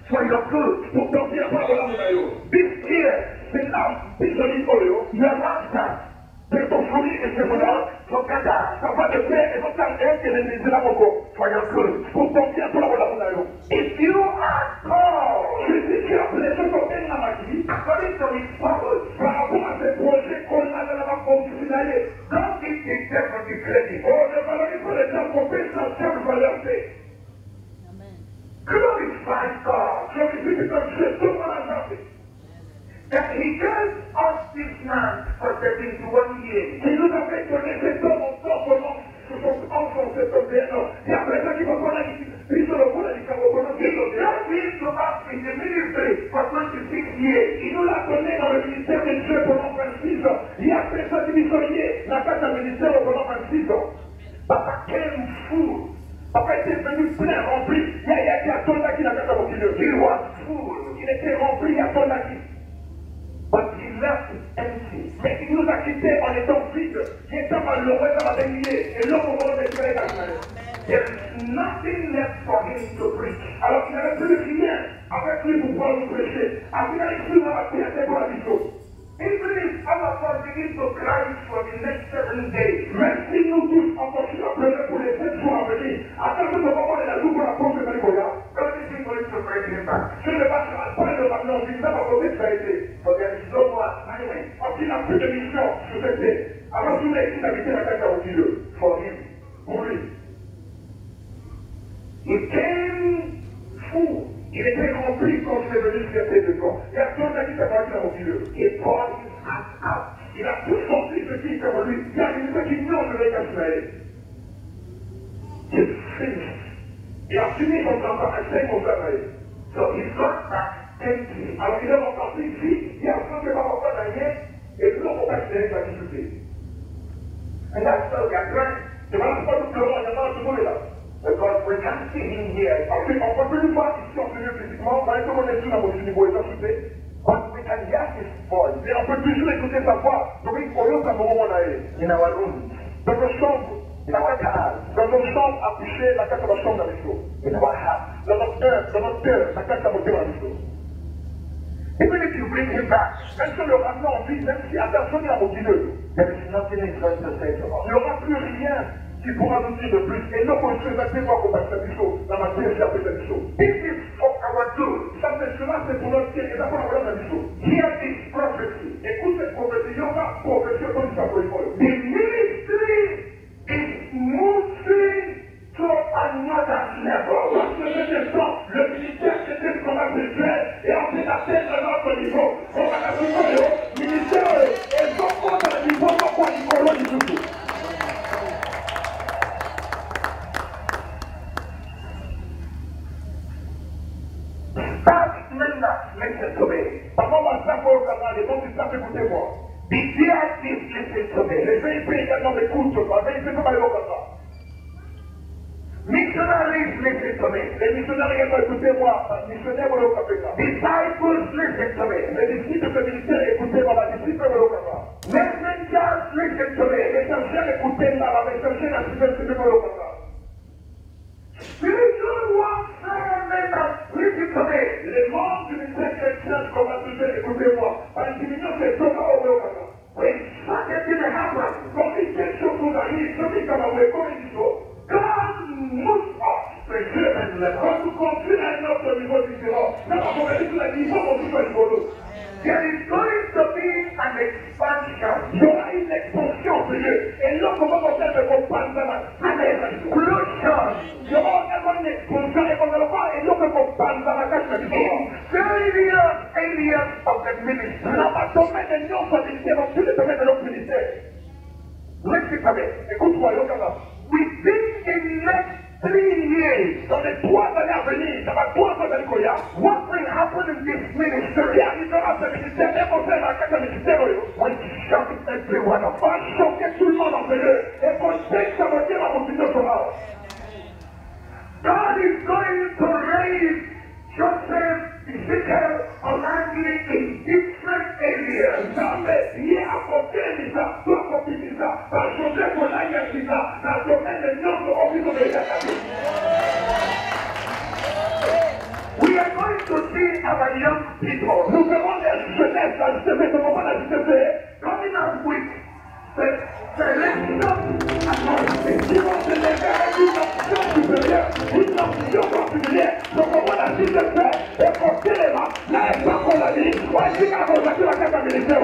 Speaker 3: For your good. Pour ton bien. This year, c'est là. Bisoli Oyo. You are master. C'est ton fruit et c'est mon âme. Together. Ça va de paix et votre âme et les la moko. For your good. Pour ton bien. Pour la Monayo. If you are called. Si tu as appelé ce côté de la magie. According to his purpose. Par rapport à ces projets qu'on a dans la confidentialité. Don't give the devil the credit. Oh, ne valorise pas les gens qu'on fait sans faire valeur. Glorify God. Glorify because c'est tout le monde. That he gave us this man for 71 years. Il nous a fait donner cet homme en temps pendant 71 ans. Et après ça, il va prendre il se le voit, il s'en va prendre. He gave him to us in the ministry for 26 years. Il nous l'a donné dans le ministère de Dieu pendant 26 ans. Et après ça, il nous la carte du ministère pendant 26 ans. Papa came full. Papa était venu plein, rempli. Il y a ton acquis, la carte à mon kilo. He was full. Il était rempli, il y a ton acquis. But he left empty. Mais il nous a quittés en étant vide. Il était malheureux dans la dernière. Et l'homme au monde est très malheureux. There is nothing left for him to preach. Alors qu'il n'avait plus rien avec lui pour pouvoir nous prêcher. Alors qu'il n'avait plus à la pour la mission. Even if all of us begin to cry for the next 7 days. Même si nous tous en continuons à pleurer pour les 7 jours à venir. Attends que nous avons la joue pour la pompe de Marie-Boya. God is going to bring him back. Je ne vais pas faire le maintenant, je ne vais pas proposer que ça a été. But there is no more. Anyway, parce qu'il n'a plus de mission sur cette terre. Alors tout le monde habité la tête à Otileux. For him. Pour lui. He came full. Il était rempli quand je suis venu sur cette de corps. Il y a deux ans qui s'est parti dans Otileux. Il poured his heart out. Il a tout sorti ce qui est comme lui. Il y a une petite nuance de l'État-Israël. Il finished. Il a fini son travail à 5 au travail. So he got back empty. Alors il est reparti ici, il a fait pas encore d'ailleurs, et l'autre on va se faire la difficulté. And that's why we are trying. Je ne vais pas tout le monde, il y a pas tout le monde là. Because we can see him here. On peut plus le voir ici en studio physiquement, on va être on est sur notre niveau état. But we can hear his voice. Et on peut toujours écouter sa voix. Donc il faut l'autre à un moment in our room. Dans nos chambres. Dans nos chambres à coucher, la carte de la chambre dans les choses. Dans notre cœur, la carte de la dans les choses. Even if you bring him back, même si on le ramène en vie, même si la personne est amoureux, there is nothing he's going to say to us. Il n'y aura plus rien qui pourra nous dire de plus. Et nous, on se fait voir qu'on va faire des choses. Dans ma vie, j'ai fait des choses. This is for our good. Ça, c'est cela, c'est pour notre bien. Et d'abord, on va faire des choses. Hear this prophecy. Écoute cette prophétie. Il y aura prophétie comme ça pour l'école. The ministry is moving to another level. Le ministère c'était ce qu'on a spirituel et on s'est atteint à notre niveau. On va atteindre le ministère et beaucoup dans le niveau, beaucoup du colon du tout. Listen to me. Parfois, on va s'appeler au canal et donc ils savent écouter moi. Listen to me. Les pays également m'écoutent. Missionaries, listen to me. Les missionnaires, écoutez-moi. Missionnaires, disciples, listen to me. Les disciples de ministère, écoutez-moi. Les disciples, messengers, listen to me. Les messagers, écoutez-moi. Les messagers, la écoutez-moi. Spiritual warfare, listen to me. Les membres du ministère chrétien, comme à tout écoutez-moi. Par l'intimidation, c'est tout au Canada. When something happens, quand il y a quelque chose qui arrive, celui comme on est comme il faut. God moves us to heaven level. Quand nous continuons à notre niveau différent, nous avons dit la niveau au niveau. There is going to be an expansion. Il y aura une expansion de Dieu. Et là, comment on fait de comprendre an explosion. Il y aura une explosion et on va voir et là, on comprend la carte de various areas of the ministry. Dans le domaine de notre ministère, dans tous les domaines de notre ministère. Écoute-moi, within the next 3 years, dans les 3 années à venir, dans la 3 années de Koya, what will happen in this ministry? Arrivera ce ministère, et on fait la carte de ministère, when shock everyone, on va choquer tout le monde en fait, et qu'on sait que ça va dire la continuité orale. God is going to raise Joseph, Ezekiel, Olangli in different areas. Il a compris ça, toi compris ça, par Joseph Olangli ça, dans le domaine de notre office de we are going to see our young people. Nous verrons les jeunesses dans ce moment la coming up with the selection anointing. Ils vont se lever avec une option supérieure, une option particulière. Donc on va la CCP et porter les mains. Là, elle va qu'on l'a dit. Voici quand on va faire la carte militaire.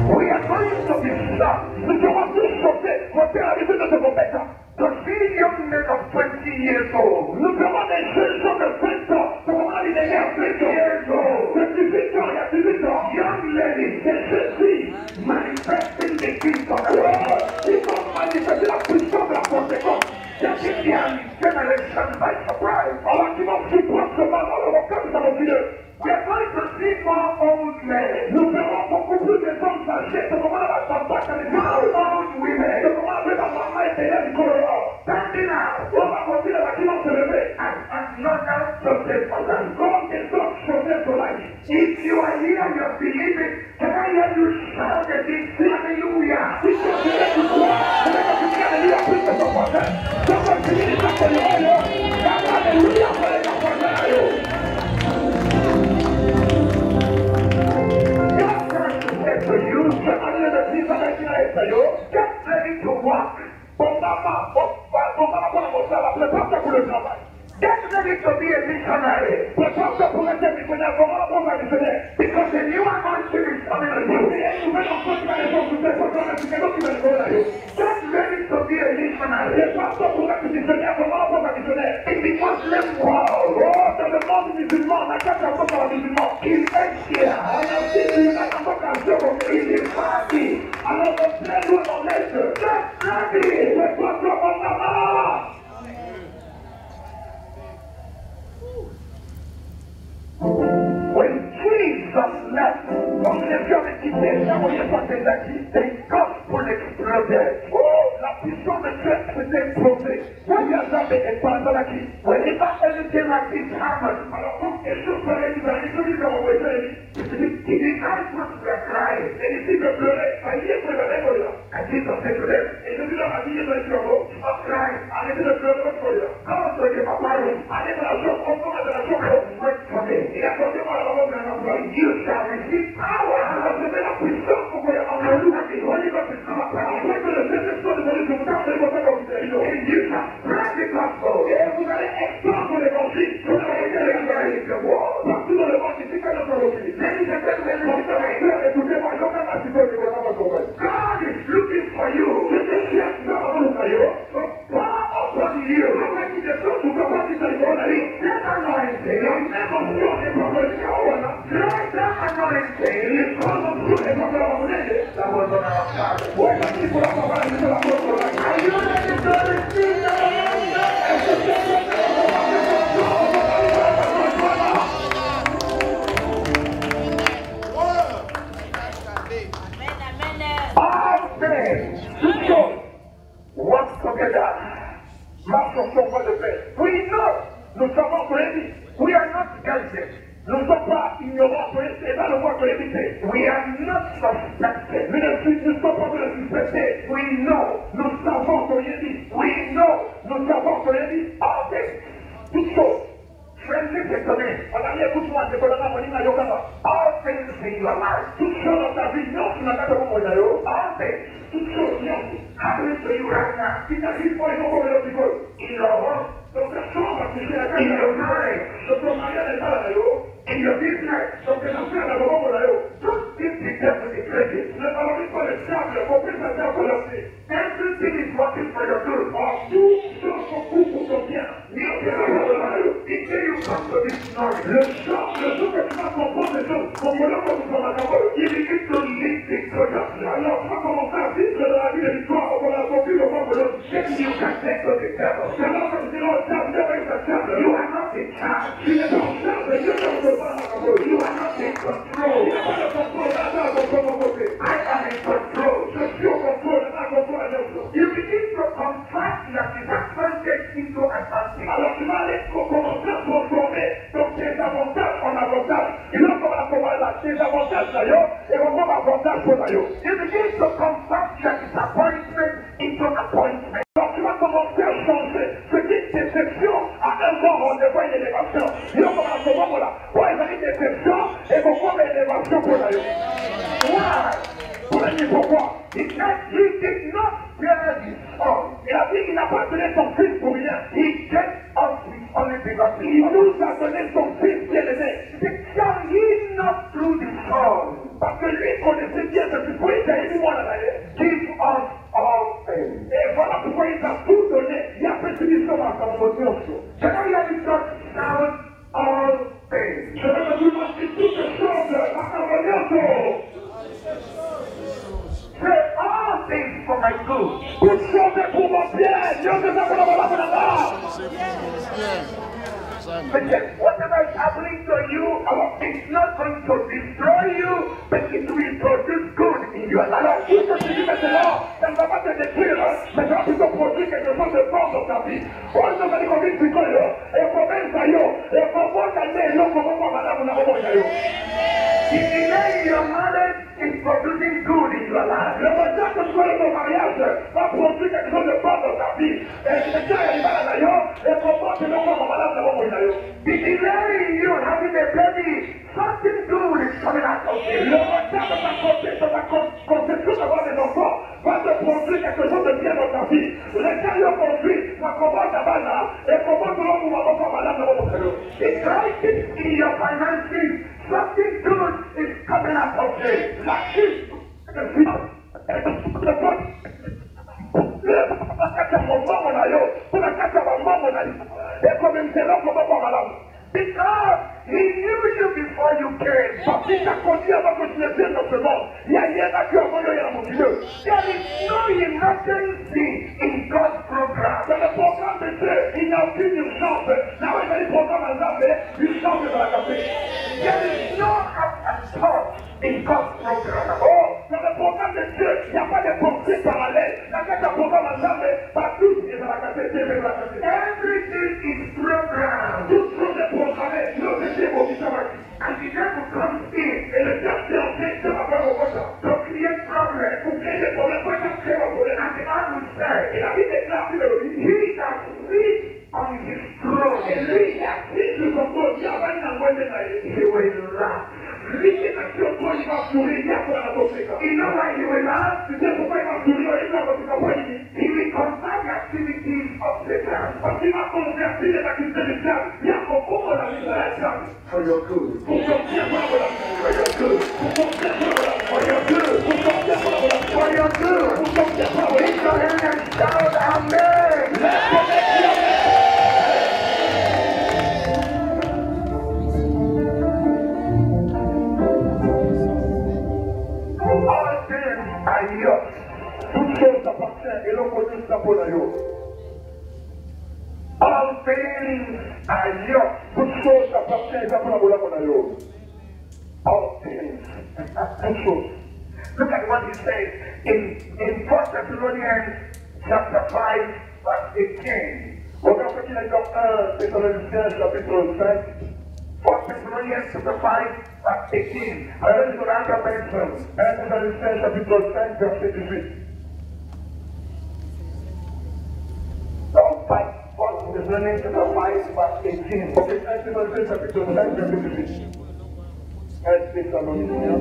Speaker 3: We are going to be shocked. Nous serons tous choqués. Mon père a dit de ce compétent. To see young men of 20 years old. Nous verrons des jeunes gens de 20 ans. Nous verrons des gens de 20 years old. De 18 ans, il y a 18 ans. Young ladies, des jeunes filles, manifesting the gift of the world. Ils vont manifester la puissance de la conséquence. Taking the generation by surprise. Alors qu'ils vont surprendre ce mal dans le vocable de nos vieux. We are going to see more old men. Nous verrons beaucoup plus de hommes âgés. Ce moment là, la tempête est old women. Ce moment là, la maman est derrière du corridor. Standing out. On va continuer à bâtiment se lever. And not out of the pattern. Comme des hommes chauffés sur la vie. If you are here, you are believing. Can I hear you shout at this? Hallelujah. Si tu es là, tu crois. On va continuer à lire plus de ton passage. On va continuer à faire Alléluia pour les enfants. Get ready to work. Get ready to be a missionary. Because the new anointing is coming on you. Get ready to be a missionary. In the Muslim world, dans le monde musulman, on a 4 ans par musulman. In Asia, il est parti. Alors on plaît nous dans l'Est. Get ready. C'est pas trop bon là-bas. When Jesus left, on les avait quittés, n'envoyez pas ses acquis, the gospel exploded. Oh, la puissance de Dieu s'est explosée. Voyez jamais et pas dans la qui. Whenever anything like this happens, alors quand quelque chose peut arriver, celui comme on va dire, il dit, I want to cry. Et il dit de pleurer, il est préparé pour là. Il dit dans ses pleurs, et je dis leur habiller dans les bureaux, stop crying, arrêtez de pleurer pour là. Quand on se dit, ma parole, allez dans la chambre, on va dans la chambre, wait for me. Et attendez-moi la maman de la maman. You shall receive power. Recevez la puissance pour que en Alléluia. Voyez comme c'est ça. Après que le Saint-Esprit de Dieu vous parle de votre communauté. Et Dieu shall spread the gospel. Et vous allez explorer l'évangile. Vous allez éclairer le monde. Partout dans le monde, ici, quand nous sommes ici. Ladies and gentlemen, écoutez-moi, je vais pas si peu de God is looking for you. Je te cherche dans le rayon. Pas upon you. Après qu'il est tout, vous commencez à le voir la vie. Let anointing. La même onction est proposition. Let that anointing is proposition est proposition. La voix de la femme. Ouais, merci pour la parole de la parole. Are you ready to receive the Nous ne sommes pas ignorants, c'est dans le voie de l'éviter. We are not suspected. Nous ne sommes pas de le suspecter. We know. Nous savons que rien dit. We know. Nous savons que rien dit. All things. Toutes choses. Friendly testimony. On a mis écoute-moi, c'est que l'on a monnaie à Yokama. All things in your life. Toutes choses dans ta vie. Non, tu n'as pas de mon moyen. All things. Toutes choses. Non. Happening to you right now. Qui t'arrive pas, il faut qu'on le dise. In your home. Donc la chambre, tu fais la gueule. In your marriage. Donc ton mariage n'est pas là, in your business, donc les affaires de l'homme là, tout ce qui est crédit. Ne valorise pas le sable, le compensateur pour le fait. Everything is working for your good. Or tout chose pour ton bien. If you come to this knowledge, le jour que tu vas comprendre les choses, comme on l'a compris dans la parole, il est dit to live victorious. Alors tu vas commencer à vivre de la vie de l'histoire, on a compris le monde de l'autre. Then you can take to the devil. C'est là que tu dis, oh, ça, never is a devil. You are not in charge. Tu n'es pas en charge, Dieu ne veut pas. You are not in control. Il n'y a pas de contrôle, là, I am in control. Je suis au contrôle, là, contrôle. You begin to contract your disadvantage into advantage. Alors tu vas aller commencer à transformer donc tes avantages en avantages. Il va commencer à tes avantages d'ailleurs et on va avantage pour d'ailleurs. You begin to contract your disappointment into appointment. Alors tu vas commencer à changer ce qui est déception à un bon rendez-vous et l'élévation. Il va commencer à ce moment-là. Ouais, il y a une déception et pourquoi l'élévation pour d'ailleurs. Pourquoi? Because he did not spare his son. Il a dit qu'il n'a pas donné son fils pour rien. He gave us his only begotten. Il nous a donné son fils bien-aimé. Shall he not through the son? Parce que lui connaissait bien ce qu'il pouvait dire, moi là, give us all things. Et voilà pourquoi il a tout donné. Il y a fait une histoire à sa motion. C'est quand il a dit ça, shout all things. Je vais vous montrer toutes les choses à sa motion. Say all things for my good. Toutes choses pour mon bien. Dieu te fait pour la whatever is happening to you, it's not going to destroy you, but it will produce good in your life. Alors, tout ce que tu dis maintenant, ça ne va pas te détruire, mais ça va plutôt produire quelque chose de bon dans ta vie. On se fait des convictions du col, et pour même ça, et pour voir ta mère, et pour voir madame, on a remonté. The delay in your marriage is producing good in your life. Le retard que tu as dans ton mariage va produire quelque chose de bon dans ta vie. Et c'est ça, il va là d'ailleurs, et pour voir que l'on va madame, on a remonté. The delay in you having a baby, something good is coming out of it. Le retard de ta conception d'avoir des enfants va te produire quelque chose de bien dans ta vie. Les carrières construites, ça commence à bas et comment tout le monde va voir madame, on a remonté. The crisis in your finances, something good is coming out of it. Like this. Because he knew you before you came. Parce qu'il t'a conduit avant que tu ne viennes dans ce monde. Il n'y a rien à cœur pour lui, mon Dieu. There is no emergency in God's program. Dans le programme de Dieu, il n'y a aucune urgence. Là où il y a des programmes à l'âme, urgence de la café. There is no thought in God's program. Oh, dans le programme de Dieu, il n'y a pas de pensée parallèle. Dans un programme à l'âme, partout, il y a la café, everything is programmed. Tout chose est programmé. And the devil comes in, et le diable est en train de avoir au vote, to create problems, pour créer des problèmes, pour créer des problèmes. And the man will say, et la Bible déclare, he that sits on his throne, et lui qui a pris sur son trône, il va he will laugh. Lui qui est sur toi, il va sourire, il y a quoi dans ton péché. You know why he will laugh? Tu sais pourquoi il va sourire, il va sourire. He will confirm the activities of Satan. Parce qu'il va convertir les activités du diable. Il y a beaucoup de la vie de la diable. For your good. Pour ton bien, for your good. Pour ton bien, for your good. Pour ton bien, for your good. Pour ton bien, for your good. Lift your hand and shout amen. Toutes choses appartiennent et l'on connaît ça pour l'ailleurs. All things are yours. Toutes choses appartiennent et ça pour l'ailleurs. All things. Toutes choses. Look at what he says in 1 Thessalonians chapter 5 verse 18. Regarde ce qu'il a dit dans 1 Thessaloniciens chapitre 5. 1 Thessaloniciens chapitre 5, verset 18. Alors, je vais rappeler ça. 1 Thessaloniciens chapitre 5, verset 18. Donc, 1 Thessaloniciens chapitre 5, verset 18. Ok, 1 Thessaloniciens chapitre 5, verset 18. 1 Thessaloniciens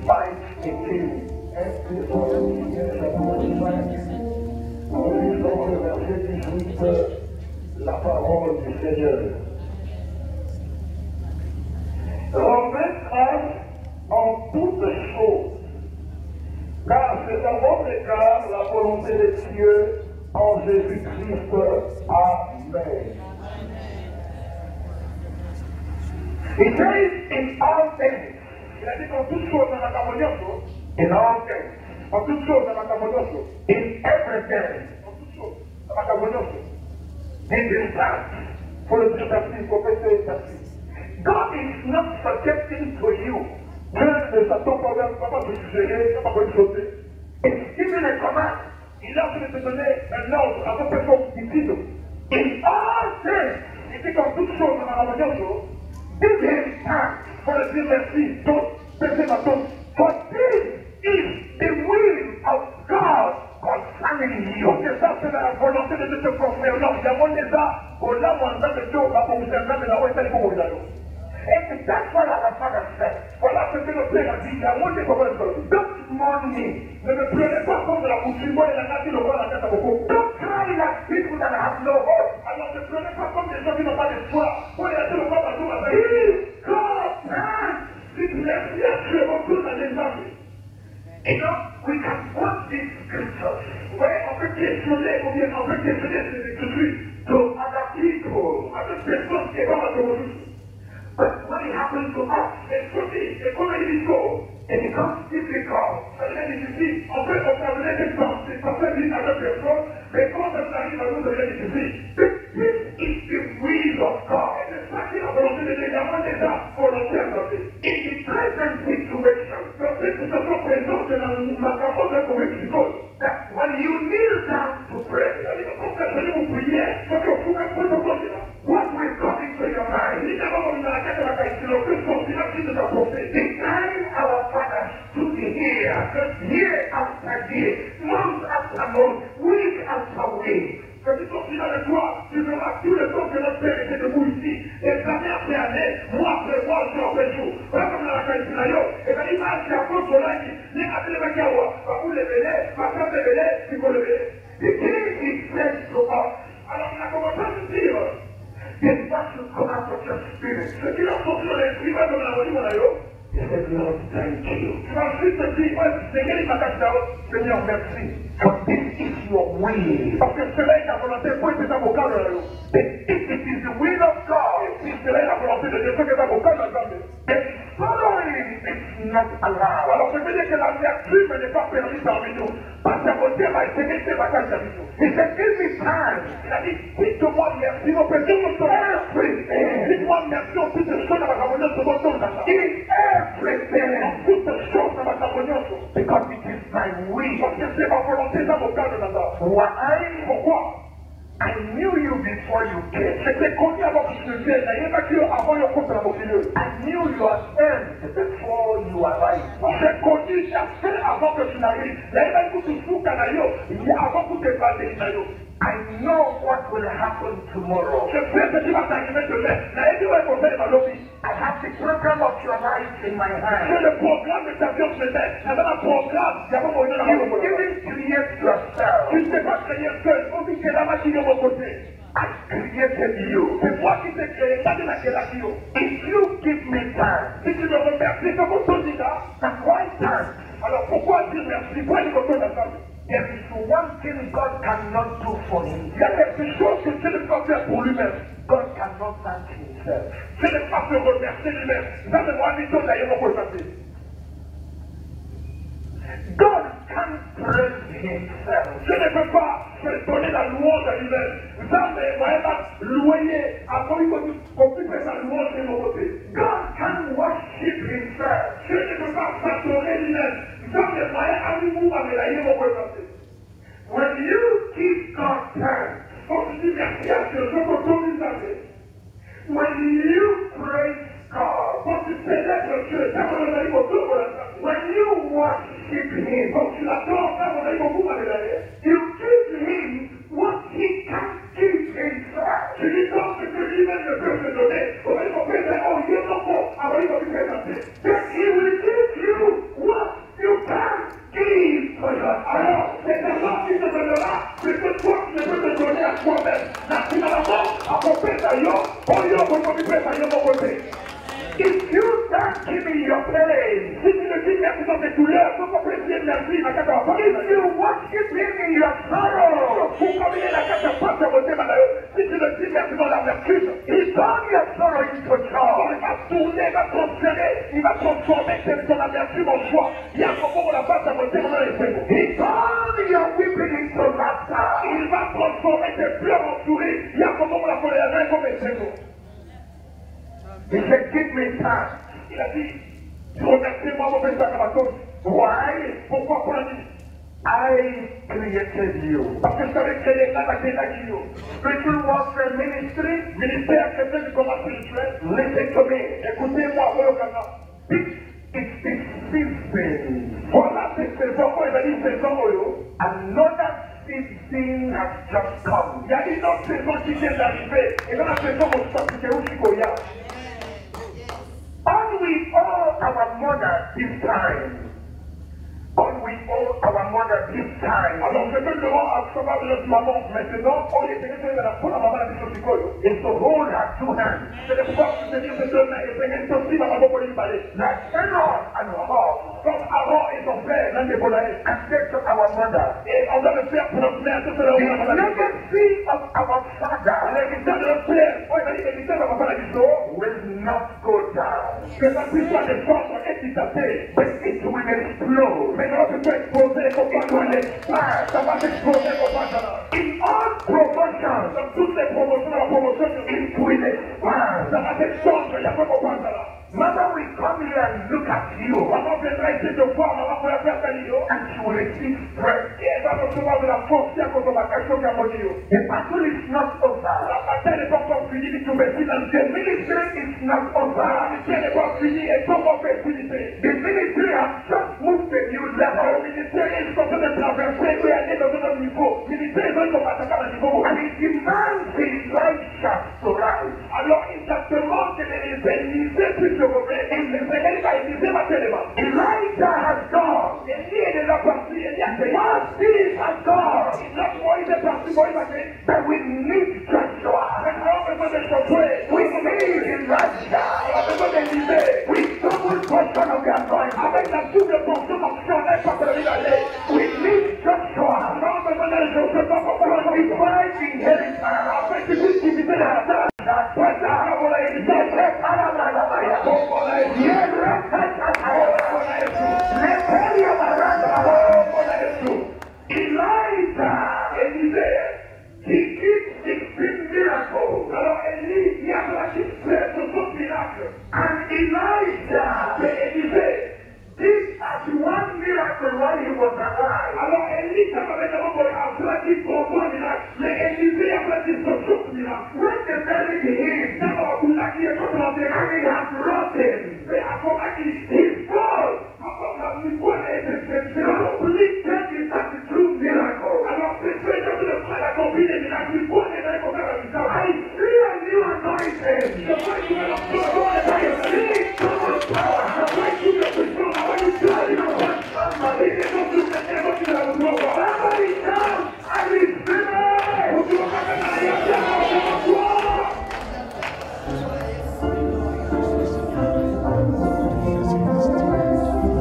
Speaker 3: 5, 18. 1 Thessaloniciens chapitre 5. Nous lisons le verset 18, la parole du Seigneur. Rendez grâce en toutes choses, car c'est à votre égard la volonté de Dieu en Jésus-Christ. Amen. He says in all things. Il a dit qu'en toutes choses, dans la camonioso, in all things. En toutes choses, dans la camonioso. In everything. En toutes choses, dans la camonioso. In this time. Pour le dire ainsi, il faut passer ainsi. God is not subjecting to you. Dieu ne s'attend pas vers pas de suggérer, pas de sauter. It's giving a command. Il a envie de te donner un ordre à votre personne ici. In all things. Il dit qu'en toutes choses, dans la camonioso, give him thanks for the dire merci. Don't baisser ma tête. For this is the will of God concerning you. Porque ça, c'est la volonté de Dieu te conférer. Non, il y a mon déjà, au là, mon temps de Dieu, la position de la voix, c'est pour vous. And that's what our Father said. Voilà ce que le Père a dit. Il y a mon Dieu, don't mourn me. Ne me pleurez pas comme de la coutume. Moi, il a dit le roi, la tête à beaucoup. Don't cry like people that have no hope. Alors, ne pleurez pas comme des gens qui n'ont pas d'espoir. Moi, il a dit le roi, partout avec God, si tu laisses bien, tu retournes dans les armes. You know, we can quote these scriptures. Ouais, on peut questionner, ou bien on peut questionner ces écritures to other people, other personnes qui vont à aujourd'hui. But when it happens to us, it's funny, it's already so. It becomes difficult. C'est difficile. On peut observer des pensées, passer d'une à d'autres personnes, mais quand ça arrive à nous, ça devient difficile. This is the will of God. C'est ça qui est la volonté de Dieu. Il y a moins déjà volontaire dans le in the present situation. Dans cette situation présente dans la campagne de conviction, that when you kneel down to pray, quand vous priez, quand vous faites un protocole, what will come into your mind? The time our Father stood here, year after year, month after month, week after week. Quand tu sortiras de toi, tu verras tout le temps que notre Père était debout ici. Et année après année, mois après mois, jour après jour. Voilà comme dans la Caïsinayo. Et bien, il m'a dit à cause de l'année, il a dit le Makawa, vous le venez, ma femme le venez, puis vous le venez. The king is said to us. Alors, il a commencé à nous dire, it's what you come out of your spirit. Ce qui a sorti de l'esprit, va comme la voiture, mon aïe. Il said, Lord, thank you. Tu vas ensuite te dire, Seigneur, il m'a dit, Seigneur, merci. For this is your will. Parce que cela est la volonté, pour être avocat de l'eau. If it is the will of God, si cela est la volonté de Dieu, ce qui est avocat de l'eau, then following is not allowed. Alors, je veux dire que la vertu n'est pas permise parmi nous. Parce que Dieu m'a été mis sur la case de nous. Il s'est dit, time. Il a dit, dites-moi merci, mon Père, dites-moi merci en toutes choses dans la communion de votre nom. In everything, en toutes choses dans la communion. Because it is my will. Parce que c'est ma volonté d'avocat de l'Adam. Pourquoi? I knew you before you came. J'étais connu avant que tu ne viennes. Avant le compte de la mobilité. I knew you had earned before you arrived. J'ai connu chaque avant que tu n'arrives. Avant que tu n'arrives. I know what will happen tomorrow. Je sais ce qui va t'arriver demain. I have the program of your life in my hand. C'est le programme de ta vie en ce moment. C'est un programme. You didn't create yourself. Tu ne t'es pas créé seul. On dit que la machine est de mon côté. I created you. C'est moi qui t'ai créé. Ça, c'est la création. If you give me time. Si tu me remercies, c'est mon ton là. That's why time. Alors pourquoi dire merci? Pourquoi il retourne à ça? There is one thing God cannot do for him. Il y a quelque chose que Dieu ne peut pas faire pour lui-même. God cannot thank himself. Dieu ne peut pas se remercier lui-même. Ça, c'est moi qui d'ailleurs mon côté. God can't praise himself. Je ne peux pas se donner la louange à lui-même. Vous savez, moi, louer, avant qu'on puisse faire la louange de mon côté. God can worship himself. Je ne peux pas s'adorer lui-même. When you give God thanks, when you praise célèbres Dieu, when you worship Him, you give Him what He can give Himself. Tu lui donnes ce que lui-même ne peut te donner. Then He will give you what you can give to yourself. Alors, c'est l'argent qui te donnera ce que toi tu ne peux te donner à toi-même. If you don't give me your praise, si tu ne dis merci dans tes douleurs, if you worship Him in your sorrow, si tu ne dis merci dans la vertu, He turns your sorrow into joy. Il va tourner, il va transférer, il va transformer ton amertume en joie. Il y a un moment où la face à monter dans les secondes. He turns your weeping into laughter. Il va transformer tes pleurs en sourire. Il y a un moment où la colère est comme les secondes. Il said, give me time. Il a dit, remerciez-moi mon père Sakabatos. Why? Pourquoi pour la vie? I created you. Parce que je t'avais créé là, la you. Spiritual warfare ministry, ministère chrétien du combat spirituel. Listen to me. Écoutez-moi, this is the season. Voilà cette saison, il va dire saison. Another season has just come. Il y a une autre saison qui vient d'arriver. Et dans la saison, on se passe où Chicoya. All we owe our mother this time. All we owe our mother this time. Alors, ce que nous devons à savoir de notre maman maintenant, on est tenu de la maman la Chicoya. Il se hold her two hands. C'est le pouvoir de se dire ces deux mains et c'est une aussi dans la maman pour parler. La Aaron and Hor, comme Aaron et son frère, l'un des Bolaïs, accepte our mother. Et on va le faire pour notre mère, tout cela. The legacy of our father. L'héritage de notre père. Oh, il a dit l'héritage de notre père will not go down. Que ça puisse pas descendre et s'étaper. But it will explode. Mais non, tu peux exploser comme ça. Ça va exploser comme ça. In all promotions, dans toutes les promotions, la promotion, it will expand. Ça va descendre, il y a pas comme ça. Mother will come here and look at you. Maman viendra essayer de voir, maman pour la faire salir. And she will receive strength. Et elle va recevoir de la force à cause de la question qu'a monté. The battle is not over. La bataille n'est pas encore finie, mais tu me dis dans the ministry is not over. La ministère n'est pas finie et comment faire finité. The ministry has just moved a new level. Le ministère est en train de traverser et aller dans un autre niveau. Le ministère est en train de passer à un niveau. And it demands Elisha to rise. Alors il demande que les Élisées puissent se lever. Et les Élisées va Élisée va se lever. Elijah has gone. Élie est déjà parti. Élie a fait. Moses has gone. Notre Moïse est parti. Moïse a fait. But we need Joshua. Maintenant on a besoin de Josué. We need Elijah. On a besoin d'Élisée. We double portion of the anointing. Avec la double portion optionnelle par la vie d'aller. We need Joshua. On a besoin de Josué pour pouvoir divine inheritance. Après tu puisses diviser la terre. Elijah, he keeps 16 miracles. Alors Élie, il y a la qui fait ce miracle. And Elijah, Élisée, did as one miracle while he was alive. Alors Élie, ça va être un miracle. Mais Élisée a fait ce miracle. When they buried him, d'abord, on l'a dit, and he has rotten. Mais avant, his fall. Alors, c'est ce que le frère a compris les miracles. I see a new anointing. Je vois une nouvelle onction. I see common power. Je vois une nouvelle puissance. I want to tell you what somebody is going to do. Somebody come and receive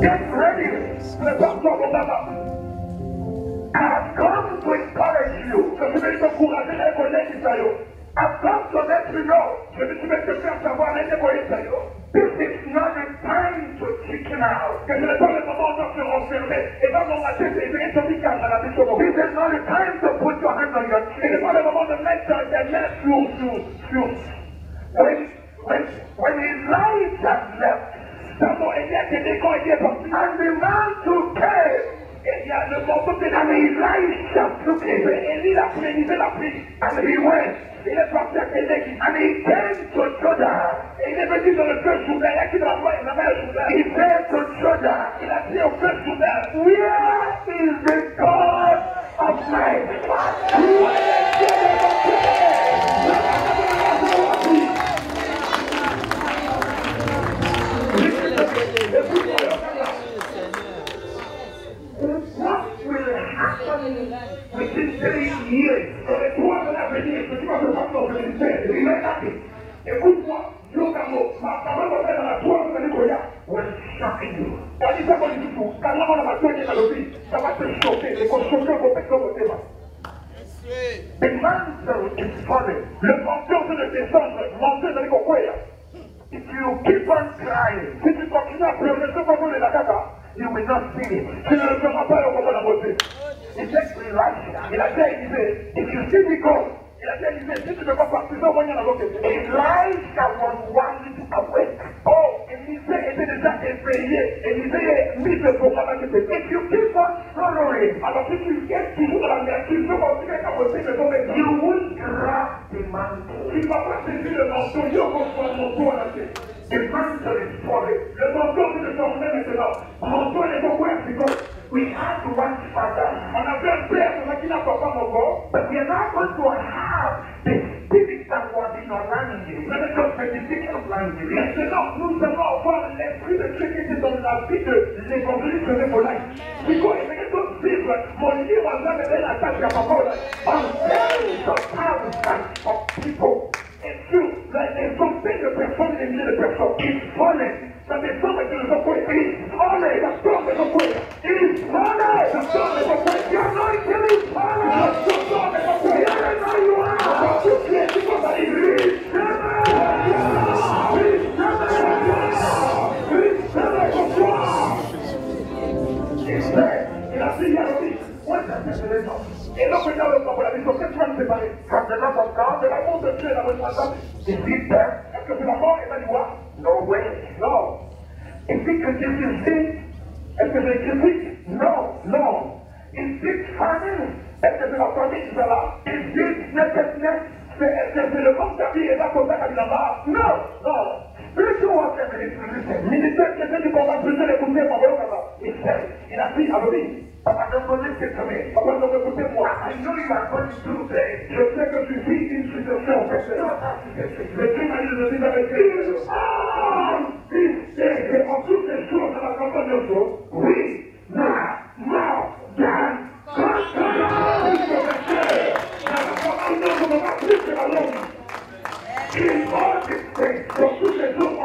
Speaker 3: Get ready. Prépare-toi pour ta part. I've come to encourage you. Je vais t'encourager à connaître Isaïe. I've come to let you know. Je vais te faire savoir à Isaïe. This is not the time to chicken out. Que ce n'est pas le moment de se renfermer. Et dans mon matin, c'est une étoile à la bêche. This is not the time to put your hand on your chin. Ce n'est pas le moment de mettre tes mains sur. When Elijah left, and the man took care. Et il y a le morceau de Elisha took him. Élie l'a pris. And he went. Il est parti à Québec. And he came to Jordan. Et il est venu dans le fleuve Jourdain. Il y a qui dans la voie. Bissou, quand on a ma soeur qui est à l'office, ça va te choquer, et qu'on choque au fait comme au thème. The mantle is falling. Le menton de descendre, menton de l'Ikokwea. If you keep on crying, si tu continues à pleurer ce moment de la caca, you will not see it. Tu ne le feras pas au moment de la beauté. Il dit, il a déjà élevé, if you see me go, il a déjà élevé, si tu ne peux pas partir, au moins il y a la beauté. Elijah was wanting to awake. Oh, Élisée était déjà éveillé. Élisée est mis de son travail. If you keep on sorrowing, alors si tu es toujours dans la vertu, tu peux continuer à beauté de ton mec. You will grab the mantle. Tu ne vas pas saisir le manteau, il faut qu'on le manteau à la tête. The mantle is falling. Le manteau que nous sommes maintenant. Manteau est beaucoup efficace. We had one father. On avait un père qui n'a pas encore, but we are not going to have the spirit that was in our language. Let us specific of language. Maintenant, nous allons avoir l'esprit de Dieu qui était dans la vie de l'évangéliste de Paulin. Because if I don't vivre, mon livre a jamais été la tâche à Paul. On tens of thousands of people. And through les centaines de personnes, des milliers de personnes, it's falling. Ça descend avec le sopoué. It's falling. Ça sort de sopoué. It's falling. Ça sort de sopoué. You're not killing falling. Ça sort de sopoué. You're not you are. Tout ce qui est qui va arriver. Il a dit, il a dit, ouais, ça c'est les gens. Et donc, maintenant, le peuple a dit, qu'est-ce que tu vas me séparer? Quand c'est là, ton corps, de l'amour de Dieu et l'amour de ta femme. Is it there? Est-ce que c'est la mort? Et ben, no way. No. Is it que Dieu critique? Est-ce que c'est critique? No, no. Is it famine? Est-ce que c'est la famille qui est là? Is it nakedness? Est-ce que c'est le manque d'habits et la contact avec la barre? Non, non. Spiritual warfare ministry, ministère qui était du combat, plus de l'écouter, par exemple. Il a dit à l'obéi. Papa, don't go listen to me. Papa, don't go écouter moi. I know you are going through things. Je sais que tu vis une situation. Le Dieu m'a dit de dire avec lui. Ah! Et en toutes les choses, dans la campagne de choses, oui, now, Dan, in all these things, dans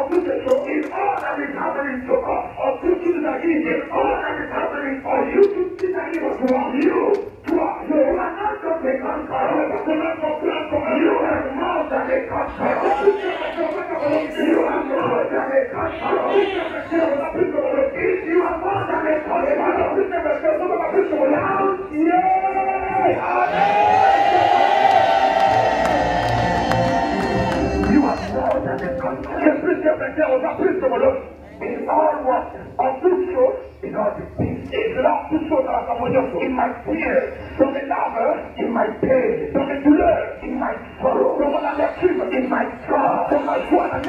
Speaker 3: toutes les choses, in all that is happening to us, en tout ce qui arrive, in all that is happening for you, tout ce qui arrive pour you, toi, you are not just a conqueror, you are more than a conqueror, you are more than a conqueror, if you are more than a conqueror, you are more than a conqueror. In all what? En toutes choses, in all the things. Et cela, toutes choses dans la communion. In my tears, dans mes larmes, in my pain, dans mes douleurs, in my sorrow, dans mon amertume, in my joy, dans ma joie, in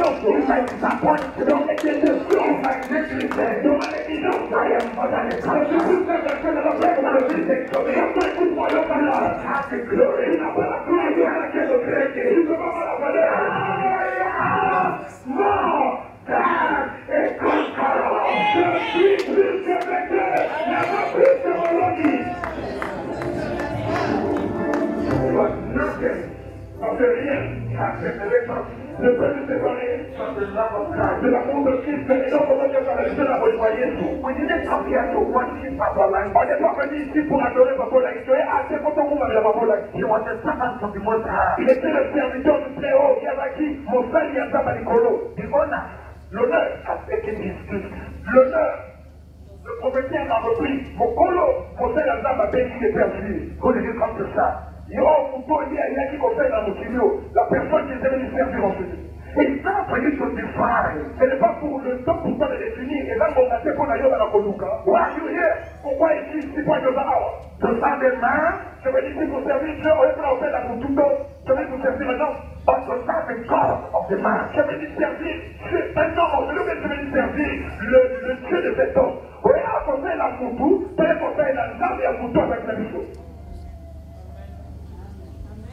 Speaker 3: my disappointment, dans mes déceptions, in my negligence, dans ma négligence, I am more than a conqueror. Je suis un personne de la paix pour le visiter. Écoute-moi, le malheur, have the glory. Tu n'as pas la gloire à laquelle le créer. Tu ne peux pas la valeur. Non! God est conquérant. Je suis plus que vainqueur. Never plus que volonté. But nothing, ça fait rien. Ça fait l'éléphant. Ne peut nous séparer de l'amour de Christ. Et donc, on va dire que je la rejoignais tout. We didn't come here to worship Papa Lang. On n'est pas venu ici pour adorer Papa Lang. Tu es assez content qu'on m'appelle Papa Lang. He was the servant of the Most High. Il était le serviteur du Très-Haut. Il y avait qui? Mon frère Yazama Nicolo. The honor. L'honneur a taken his gift. L'honneur, le prophète a repris. Mon colo, mon frère Yazam a béni les perdu. Quand il est comme ça, il y a un mouton, il y a qui conseille dans le studio. La personne qui est venue servir ensuite. It's not for you to define. Ce n'est pas pour le temps pour toi de définir. Et là, on a fait pour d'ailleurs dans la Koluka. Why are you here? Pourquoi ici, c'est pas de Zahara? To serve the man, je vais ici pour servir Dieu, on est prêt à faire la Koluka. Je vais vous servir maintenant. But to serve the God of the man. Je vais lui servir Dieu. Maintenant, je vais lui servir le Dieu de cet homme. Regarde, on fait la Koutou, peut-être on fait la Zahara et la Koutou avec la même chose.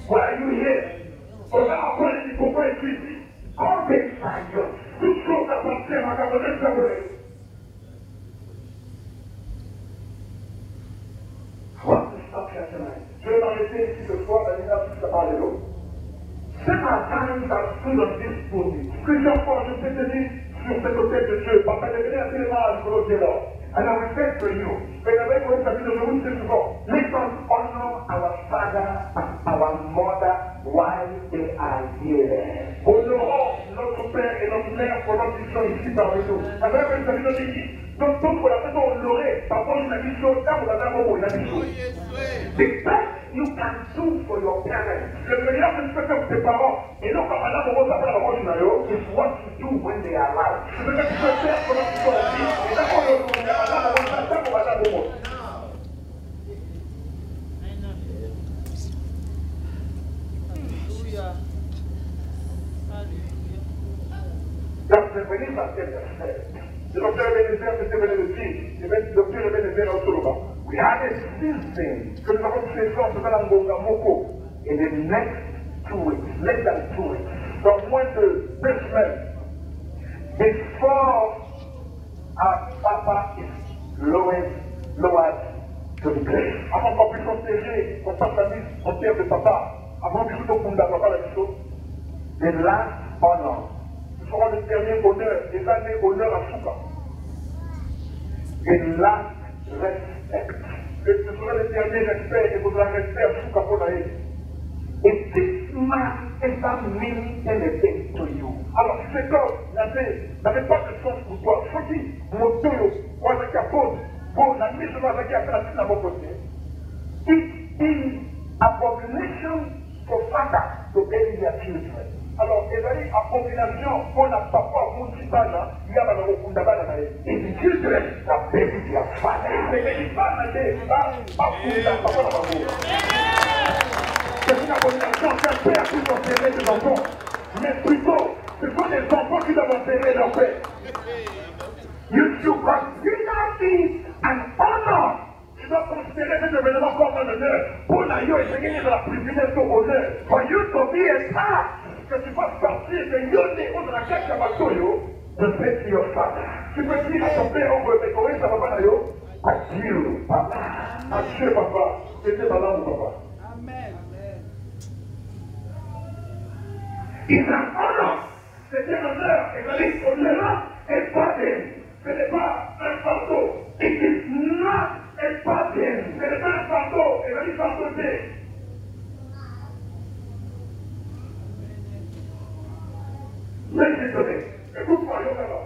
Speaker 3: Why are you here? On va apprendre les pourquoi je suis ici. All things are yours. Toutes choses appartiennent à la monnaie de je vais m'arrêter ici ce soir, la lumière qui se parle de l'eau. Several times I've stood on this podium. Plusieurs fois je t'ai tenu sur cet hôtel de Dieu. Papa, je venais à Téléma, je vous le dis là. And I will say to you. But the way we have to do this before. Let us honor our father and our mother while they are here. Honorons notre père et notre mère pendant qu'ils sont ici parmi nous. Avec les amis de l'équipe. Donc, pour la façon honorée, par rapport à la mission, là, vous avez un moment, la mission. The best you can do for your parents. Le meilleur que tu peux faire pour tes parents, et non comme madame, on va s'appeler la voix du maillot, is what you do when they are alive. C'est ce que tu peux faire pendant qu'ils sont en vie, et d'accord, on va madame, on va s'appeler pour madame, on va. Donc, c'est venu par quel verset? Le docteur Ebenezer, c'était venu le dire, le docteur Ebenezer au Soloba. We had a season que nous avons fait ça dans la Moko. In the next 2 weeks, less than 2 weeks, dans moins de 2 semaines, before our Papa is lowered to the grave. Avant qu'on puisse enterrer, qu'on passe la mise en terre de Papa, avant que tout le monde n'a pas la chose, the last honor. Ce sera le dernier honneur, les années honneur à Souka. The last respect. Ce sera le dernier respect et vous aurez respect à Souka pour la haine. If this man ever means anything to you. Alors, si cet homme n'avait pas de sens pour toi, faut dire, mon Dieu, moi je capone, bon, la mise de ma vie a fait la suite à mon côté. It is abomination for father to bury their children. Alors, il y a une abomination pour la papa, mon tibana, il y a la Rokundabana. Et les children are bury their father. Mais les femmes n'étaient pas Kunda. C'est une abomination qu'un père puisse enterrer ses enfants. Mais plutôt, ce sont les enfants qui doivent enterrer leur père. You should consider this an honor. Tu dois considérer cet événement comme un honneur. Pour la yo, il s'agit de la privilège au honneur. For you to be a star. Que tu fasses partie de Yone ou de la Kaka Matoyo. De faire your father. Tu peux dire à ton père, on veut décorer, ça va pas là yo. Adieu, papa. Adieu, papa. C'était madame ou papa. It's an honor. C'est un honneur. Et la liste honneur est pardon. Ce n'est pas un fardeau. It is not a pardon. Ce n'est pas un fardeau. Et la liste fardeau c'est. Laissez-le. Écoute-moi, je vais là.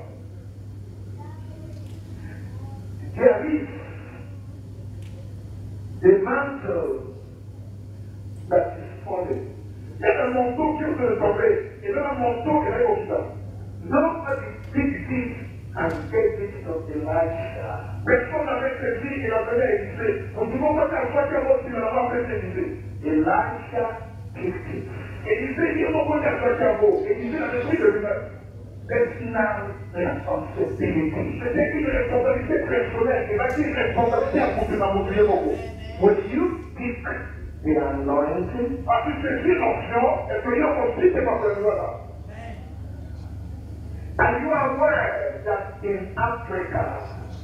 Speaker 3: There is the mantle that is falling. Il y a un manteau qui est en train de tomber. Et là, un manteau qui est comme ça. Nobody picked it and gave it to Elisha. Personne n'avait saisi et l'a donné à Élisée. On ne peut pas faire quoi que l'autre ne l'a pas fait Élisée. Elisha picked it. Élisée dit on va faire quoi que l'autre. Élisée l'a pris de lui-même. Personal responsibility. C'était une responsabilité personnelle. Et va dire responsabilité à pour que m'embrouiller beaucoup. When you pick the anointing. Parce que c'est une option, et que you aussi c'est pas besoin là. Are you aware that in Africa,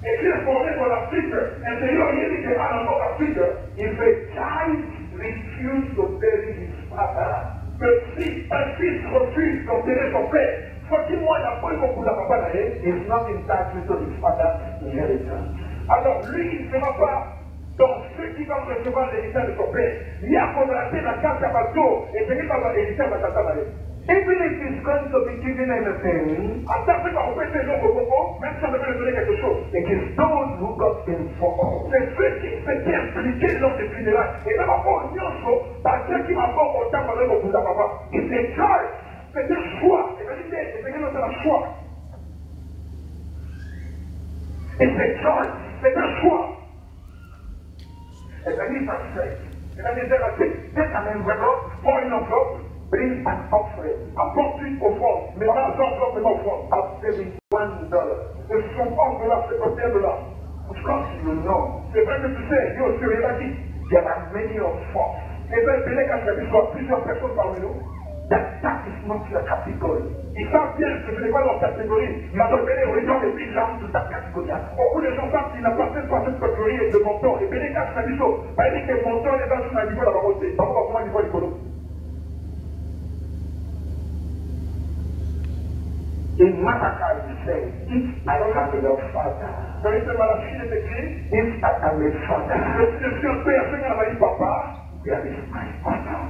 Speaker 3: if you forget for Africa, and the Union is another Africa, if a child refuses to bury his father, un fils refuse d'enterrer son père, faut-il-moi d'apprendre beaucoup de la papa is not entitled to his father's inheritance. Alors lui, il ne sera pas dans ceux qui vont recevoir l'héritage de son père. Il y a qu'on a fait la carte à bateau et c'est qui va l'héritage de sa tata. Even if he's going to be given anything, même si on devait lui donner quelque chose, it is those who got involved. C'est ceux qui s'étaient impliqués lors des funérailles. Et même après, parce qui m'a pas autant parlé au bout de papa. It's a choice. C'est un choix. C'est un choix. It's a choice. C'est un choix. Et la liste a fait. Et la liste a fait. C'est un enveloppe, pour une enveloppe. Bring an offering. Apporte une offrande. Mais pas d'enveloppe et d'offrande. Of $71. Et son enveloppe, c'est côté de là. Of course you know. C'est vrai que tu sais, Dieu aussi l'a dit. There are many of us. Et bien, il y a plusieurs personnes parmi nous. That is not your category. Ils savent bien que ce n'est pas leur catégorie. Mais on peut les gens les plus gens de ta catégorie. Beaucoup de gens savent qu'ils n'appartiennent pas à cette catégorie de mentor. Et bien, les cas, c'est la chose. Pas dit que les mentors, les gens sont à niveau de la volonté. Pas comment à niveau de l'économie. In Malachi, he says, if I am your father. If I am a father, where is my honor?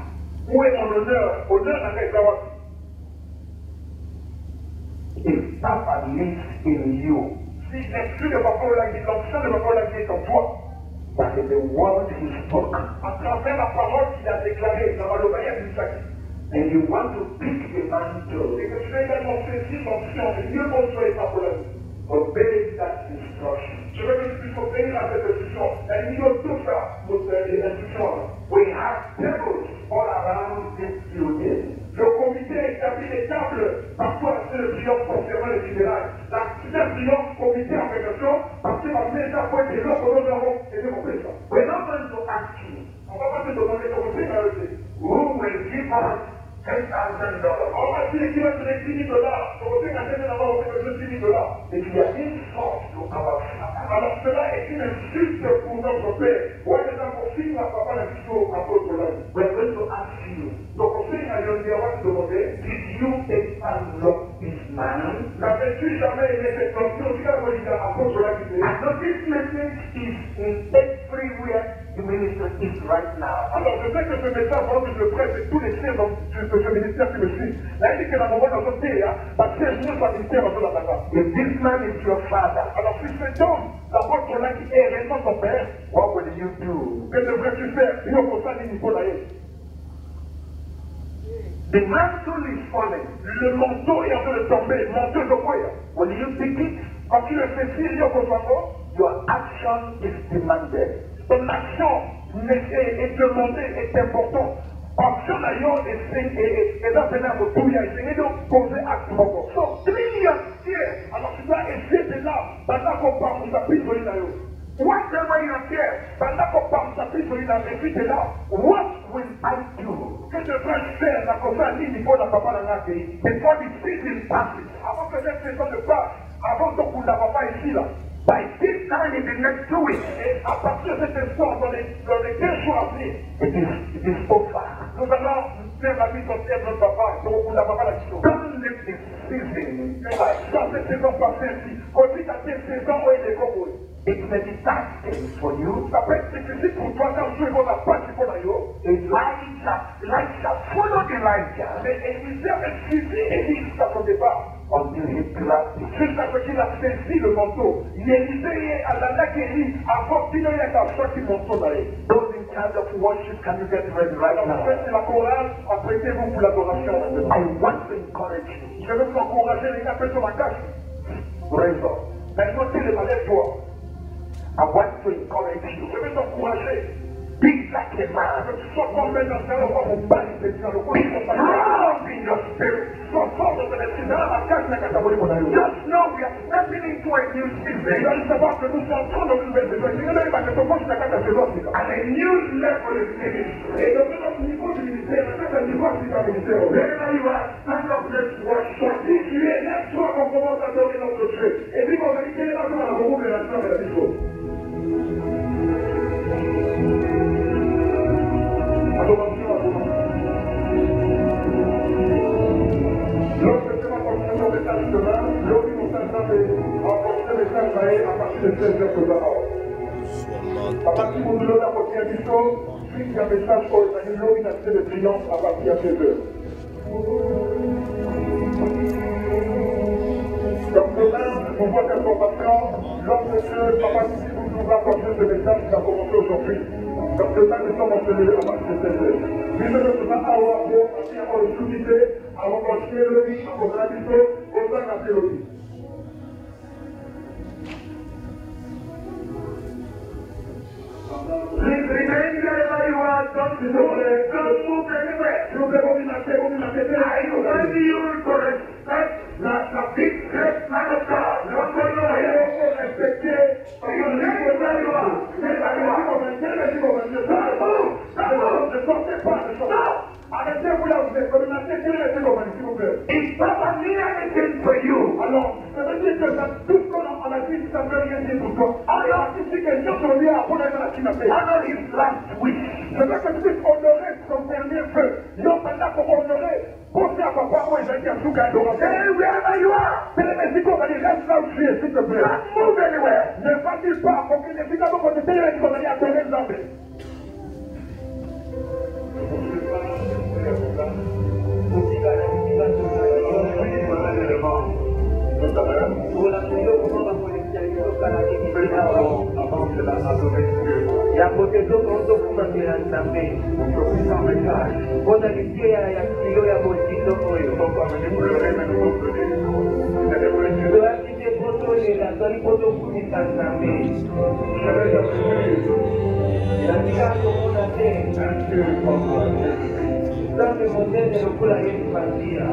Speaker 3: Où est mon honneur? Honneur n'a qu'à savoir. If Papa lives in you, si l'esprit de Papa Olangi, l'onction de Papa Olangi est en toi, but in the word he spoke, à travers la parole qu'il a déclarée, ça va l'obéir du sac. And you want to pick the mantle, et que tu veux également saisir l'onction, et Dieu construit Papa Olangi. Obey that instruction. Je veux que tu puisses obéir à cette instruction. Et il y a tout ça, notre instruction. We have tables all around this building. Le comité a établi des tables partout à ce triomphe concernant les libérales. La triomphe comité en question, parce que la maison point de l'eau que nous avons et nous compris ça. We're not going to ask you. On va pas te demander comment c'est la recette. Who will give us $10,000? On va dire qu'il va te donner $10,000. On va dire qu'à d'avoir $10,000. Et qu'il y a une force de avoir ça. Alors cela est une insulte pour notre Père. Ouais, les gens pour finir la papa la question à votre langue. We're going to ask you. Donc on fait un young on va te demander, did you unlock this man? N'avais-tu jamais aimé cette fonction? Tu as voulu dire à votre langue. So this message is in everywhere the minister is right now. Alors je sais que ce message, pendant que je le prête, c'est tous les chefs de ce ministère qui me suivent. Là, il dit que la maman dans notre pays, parce que je ne suis pas ministère dans la Tata. If this man is your father, alors si cet homme, la votre langue est réellement ton père, what will you do? Que devrais-tu faire? Il faut qu'on s'en il faut d'ailleurs. The mantle is falling. Le manteau est en train de tomber. Manteau de quoi? When you pick it, quand tu le saisis, il faut qu'on your action is demanded. Ton action est demandée, est importante. Action d'ailleurs est dans un arbre tout bien. Essayez de poser acte beaucoup. So, 3 years here. Alors tu dois essayer de là. Pendant qu'on parle, on s'appuie sur l'ailleurs. Whatever you are here, pendant qu'on parle, on s'appuie sur l'ailleurs. Et puis là, what will I do? Que devrais-je faire dans comme ça, ni niveau de papa dans la pays? Before the season passes. Avant que cette saison ne passe, avant que vous n'avez pas ici là. By this time in the next 2 weeks, et à partir de cet instant, dans les 2 jours à venir, it is over. Nous allons faire la vie entière de notre papa, donc vous n'avez pas la question. Don't live this season. Dans cette saison passée ici, quand à cette saison où il est comme it may be tasking for you. Ça peut être difficile pour toi quand tu es dans la partie pour l'ailleurs. Elijah followed Elijah. Mais Élisée avait suivi Élie jusqu'à son départ. Until he grabbed it. Jusqu'à ce qu'il a saisi le manteau. Élisée a la guéri avant qu'il ait à sortir le manteau d'ailleurs. Those in charge of worship, can you get ready right now? Faites la chorale, apprêtez-vous pour l'adoration. I want to encourage you. Je veux vous encourager, les gars, faites sur ma cache. Praise God. Maintenant, tu les malais toi. I want to encourage you. Je vais t'encourager. Be like a man. Sois comme un ancien, on va strong in your spirit. Sois fort dans ton esprit. Just know we are stepping into a new season. Vous allez savoir que nous sommes en train de nouvelle saison. And a new level is finished. Et dans notre niveau du ministère, c'est un niveau du ministère. Wherever you are, stand up, let's worship. Si tu es là, toi, on commence à donner notre Dieu. Et puis, on va dire, là, nous allons vous la de la vie. Lorsque tu vas continuer ton message demain, l'autre nous s'attendait à apporter le message à partir de 16h de la À partir de l'autre apporter un discours, puis un message pour l'autre accès de triomphe à partir de 16h. Donc demain, pour votre information, lorsque Dieu va participer, vous nous apporter ce message qui a commencé aujourd'hui. Donc demain, nous sommes en train à partir de 16h. Nous devons avoir une soudité, avant de continuer le vie, pour la mission, au sein de la théologie. Remain wherever you are, don't move anywhere. I want you to respect the big great man of God. Don't go nowhere. Respecter. You live where you are. Ne sortez pas, ne sortez pas. Arrêtez-vous là, vous êtes communauté, s'il vous plaît. It's not mean anything for you. Alors, ça veut dire que tout ce qu'on a dit, ça ne veut rien dire pour toi. Alors, si c'est quelque chose qu'on lui a apporté à la Kinapé. Honor his last wish. Je veux que tu puisses honorer son dernier feu. Non, maintenant, pour honorer, pensez à papa, moi, j'ai dit à Souka. Wherever you are. C'est le Mexico, on va dire, reste là où tu es, s'il te te plaît. Move anywhere. Ne fatigue pas. Pour que les filles d'abord qu'on te paye, tu vas venir à ton exemple.
Speaker 15: Ya potezo kondo kumambira nzambe bona lisia ya kilo ya botito oyo toakite poto lela toli poto kumisa nzambe yatika komona te nzambe monene lokola yelipanzia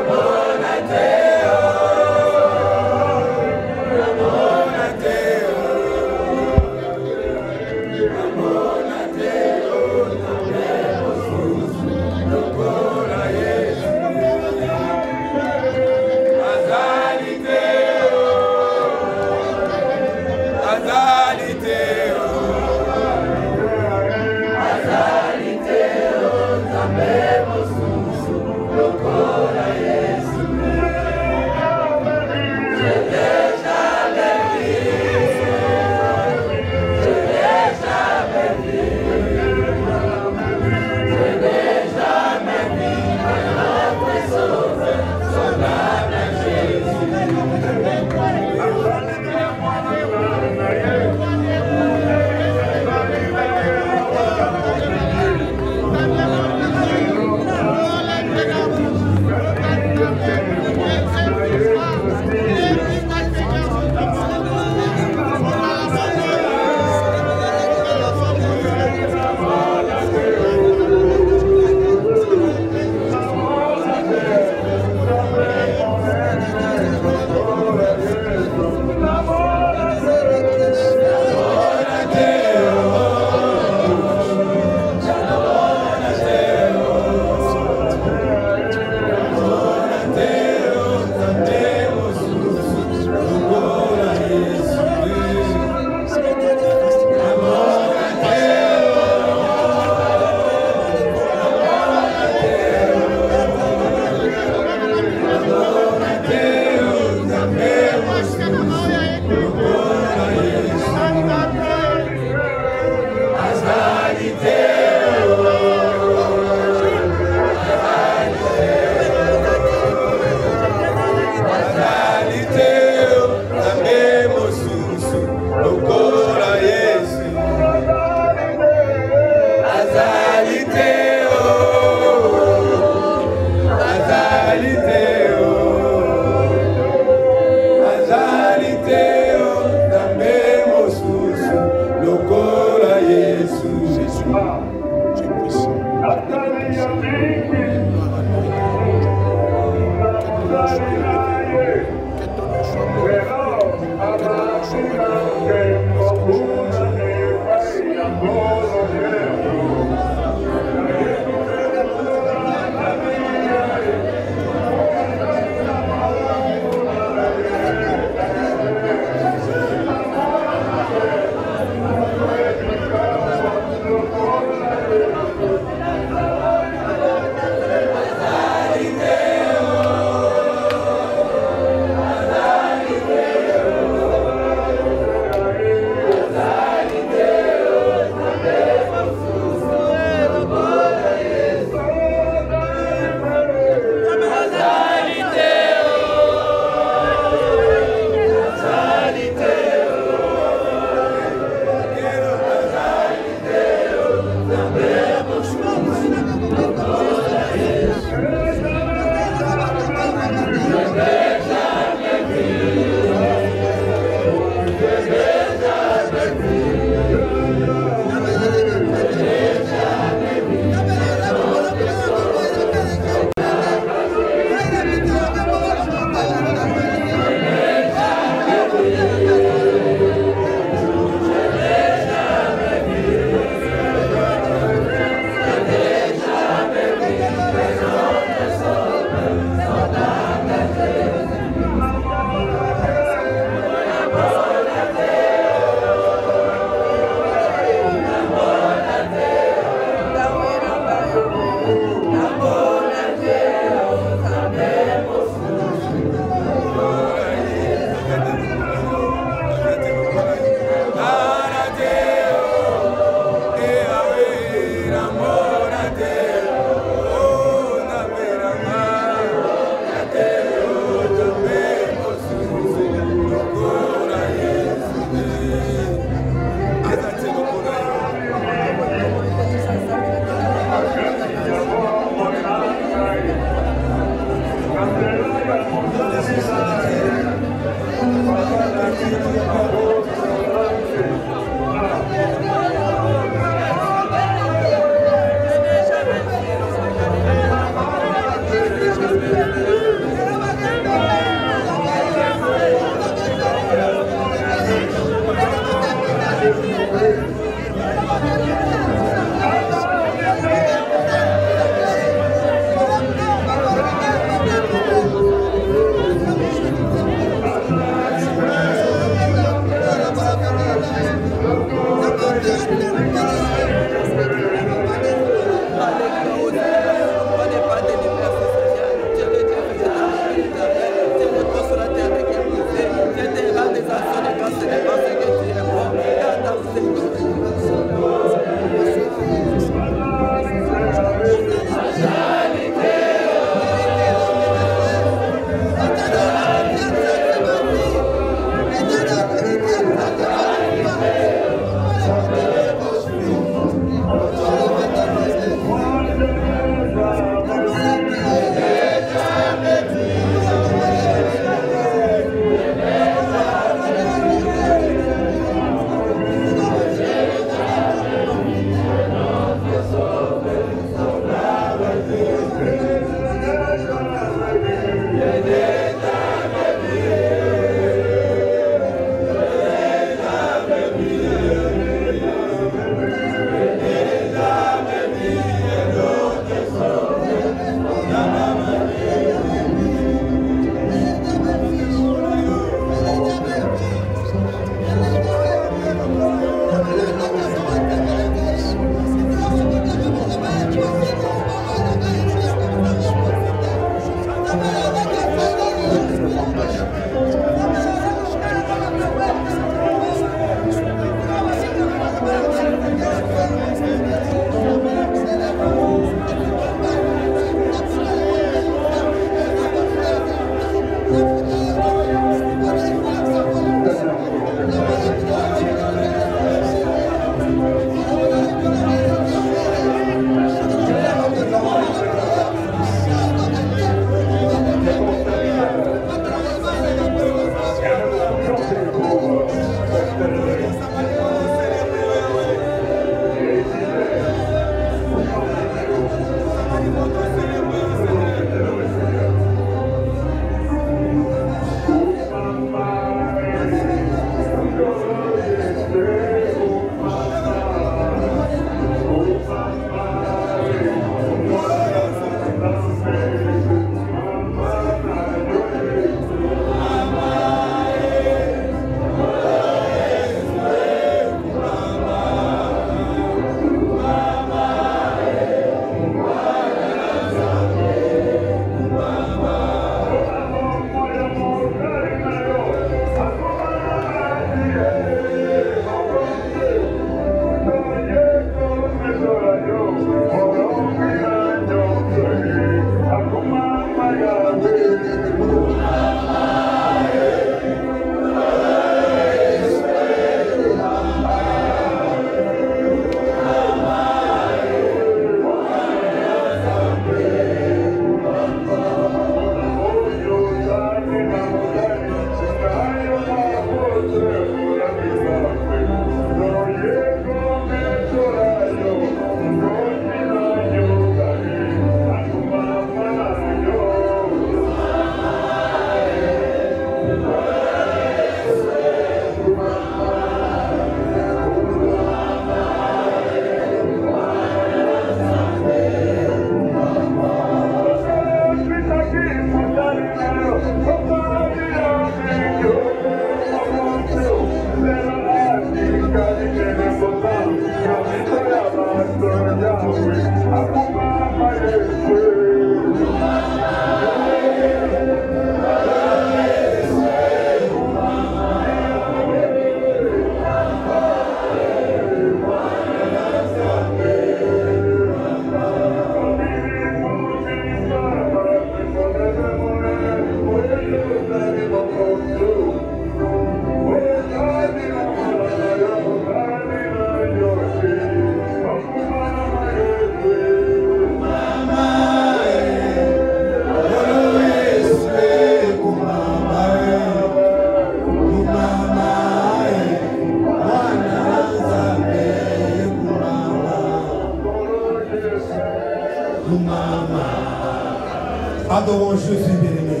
Speaker 16: Adorons Jésus bien-aimé.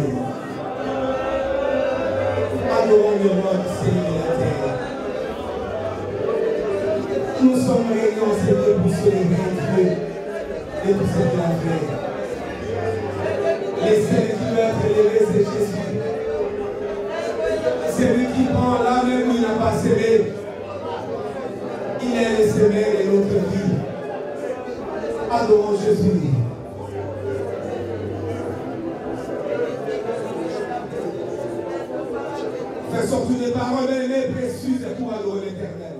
Speaker 16: Adorons le roi du ciel et de la terre. Nous sommes réunis en Seigneur pour célébrer Dieu et pour ce qu'il a fait. Les celles qui doivent être élevées, c'est Jésus. C'est lui qui prend là même où il n'a pas semé. Il est le semeur de notre vie. Adorons Jésus. Fais sortir des paroles, mais précieuses pour adorer l'Éternel.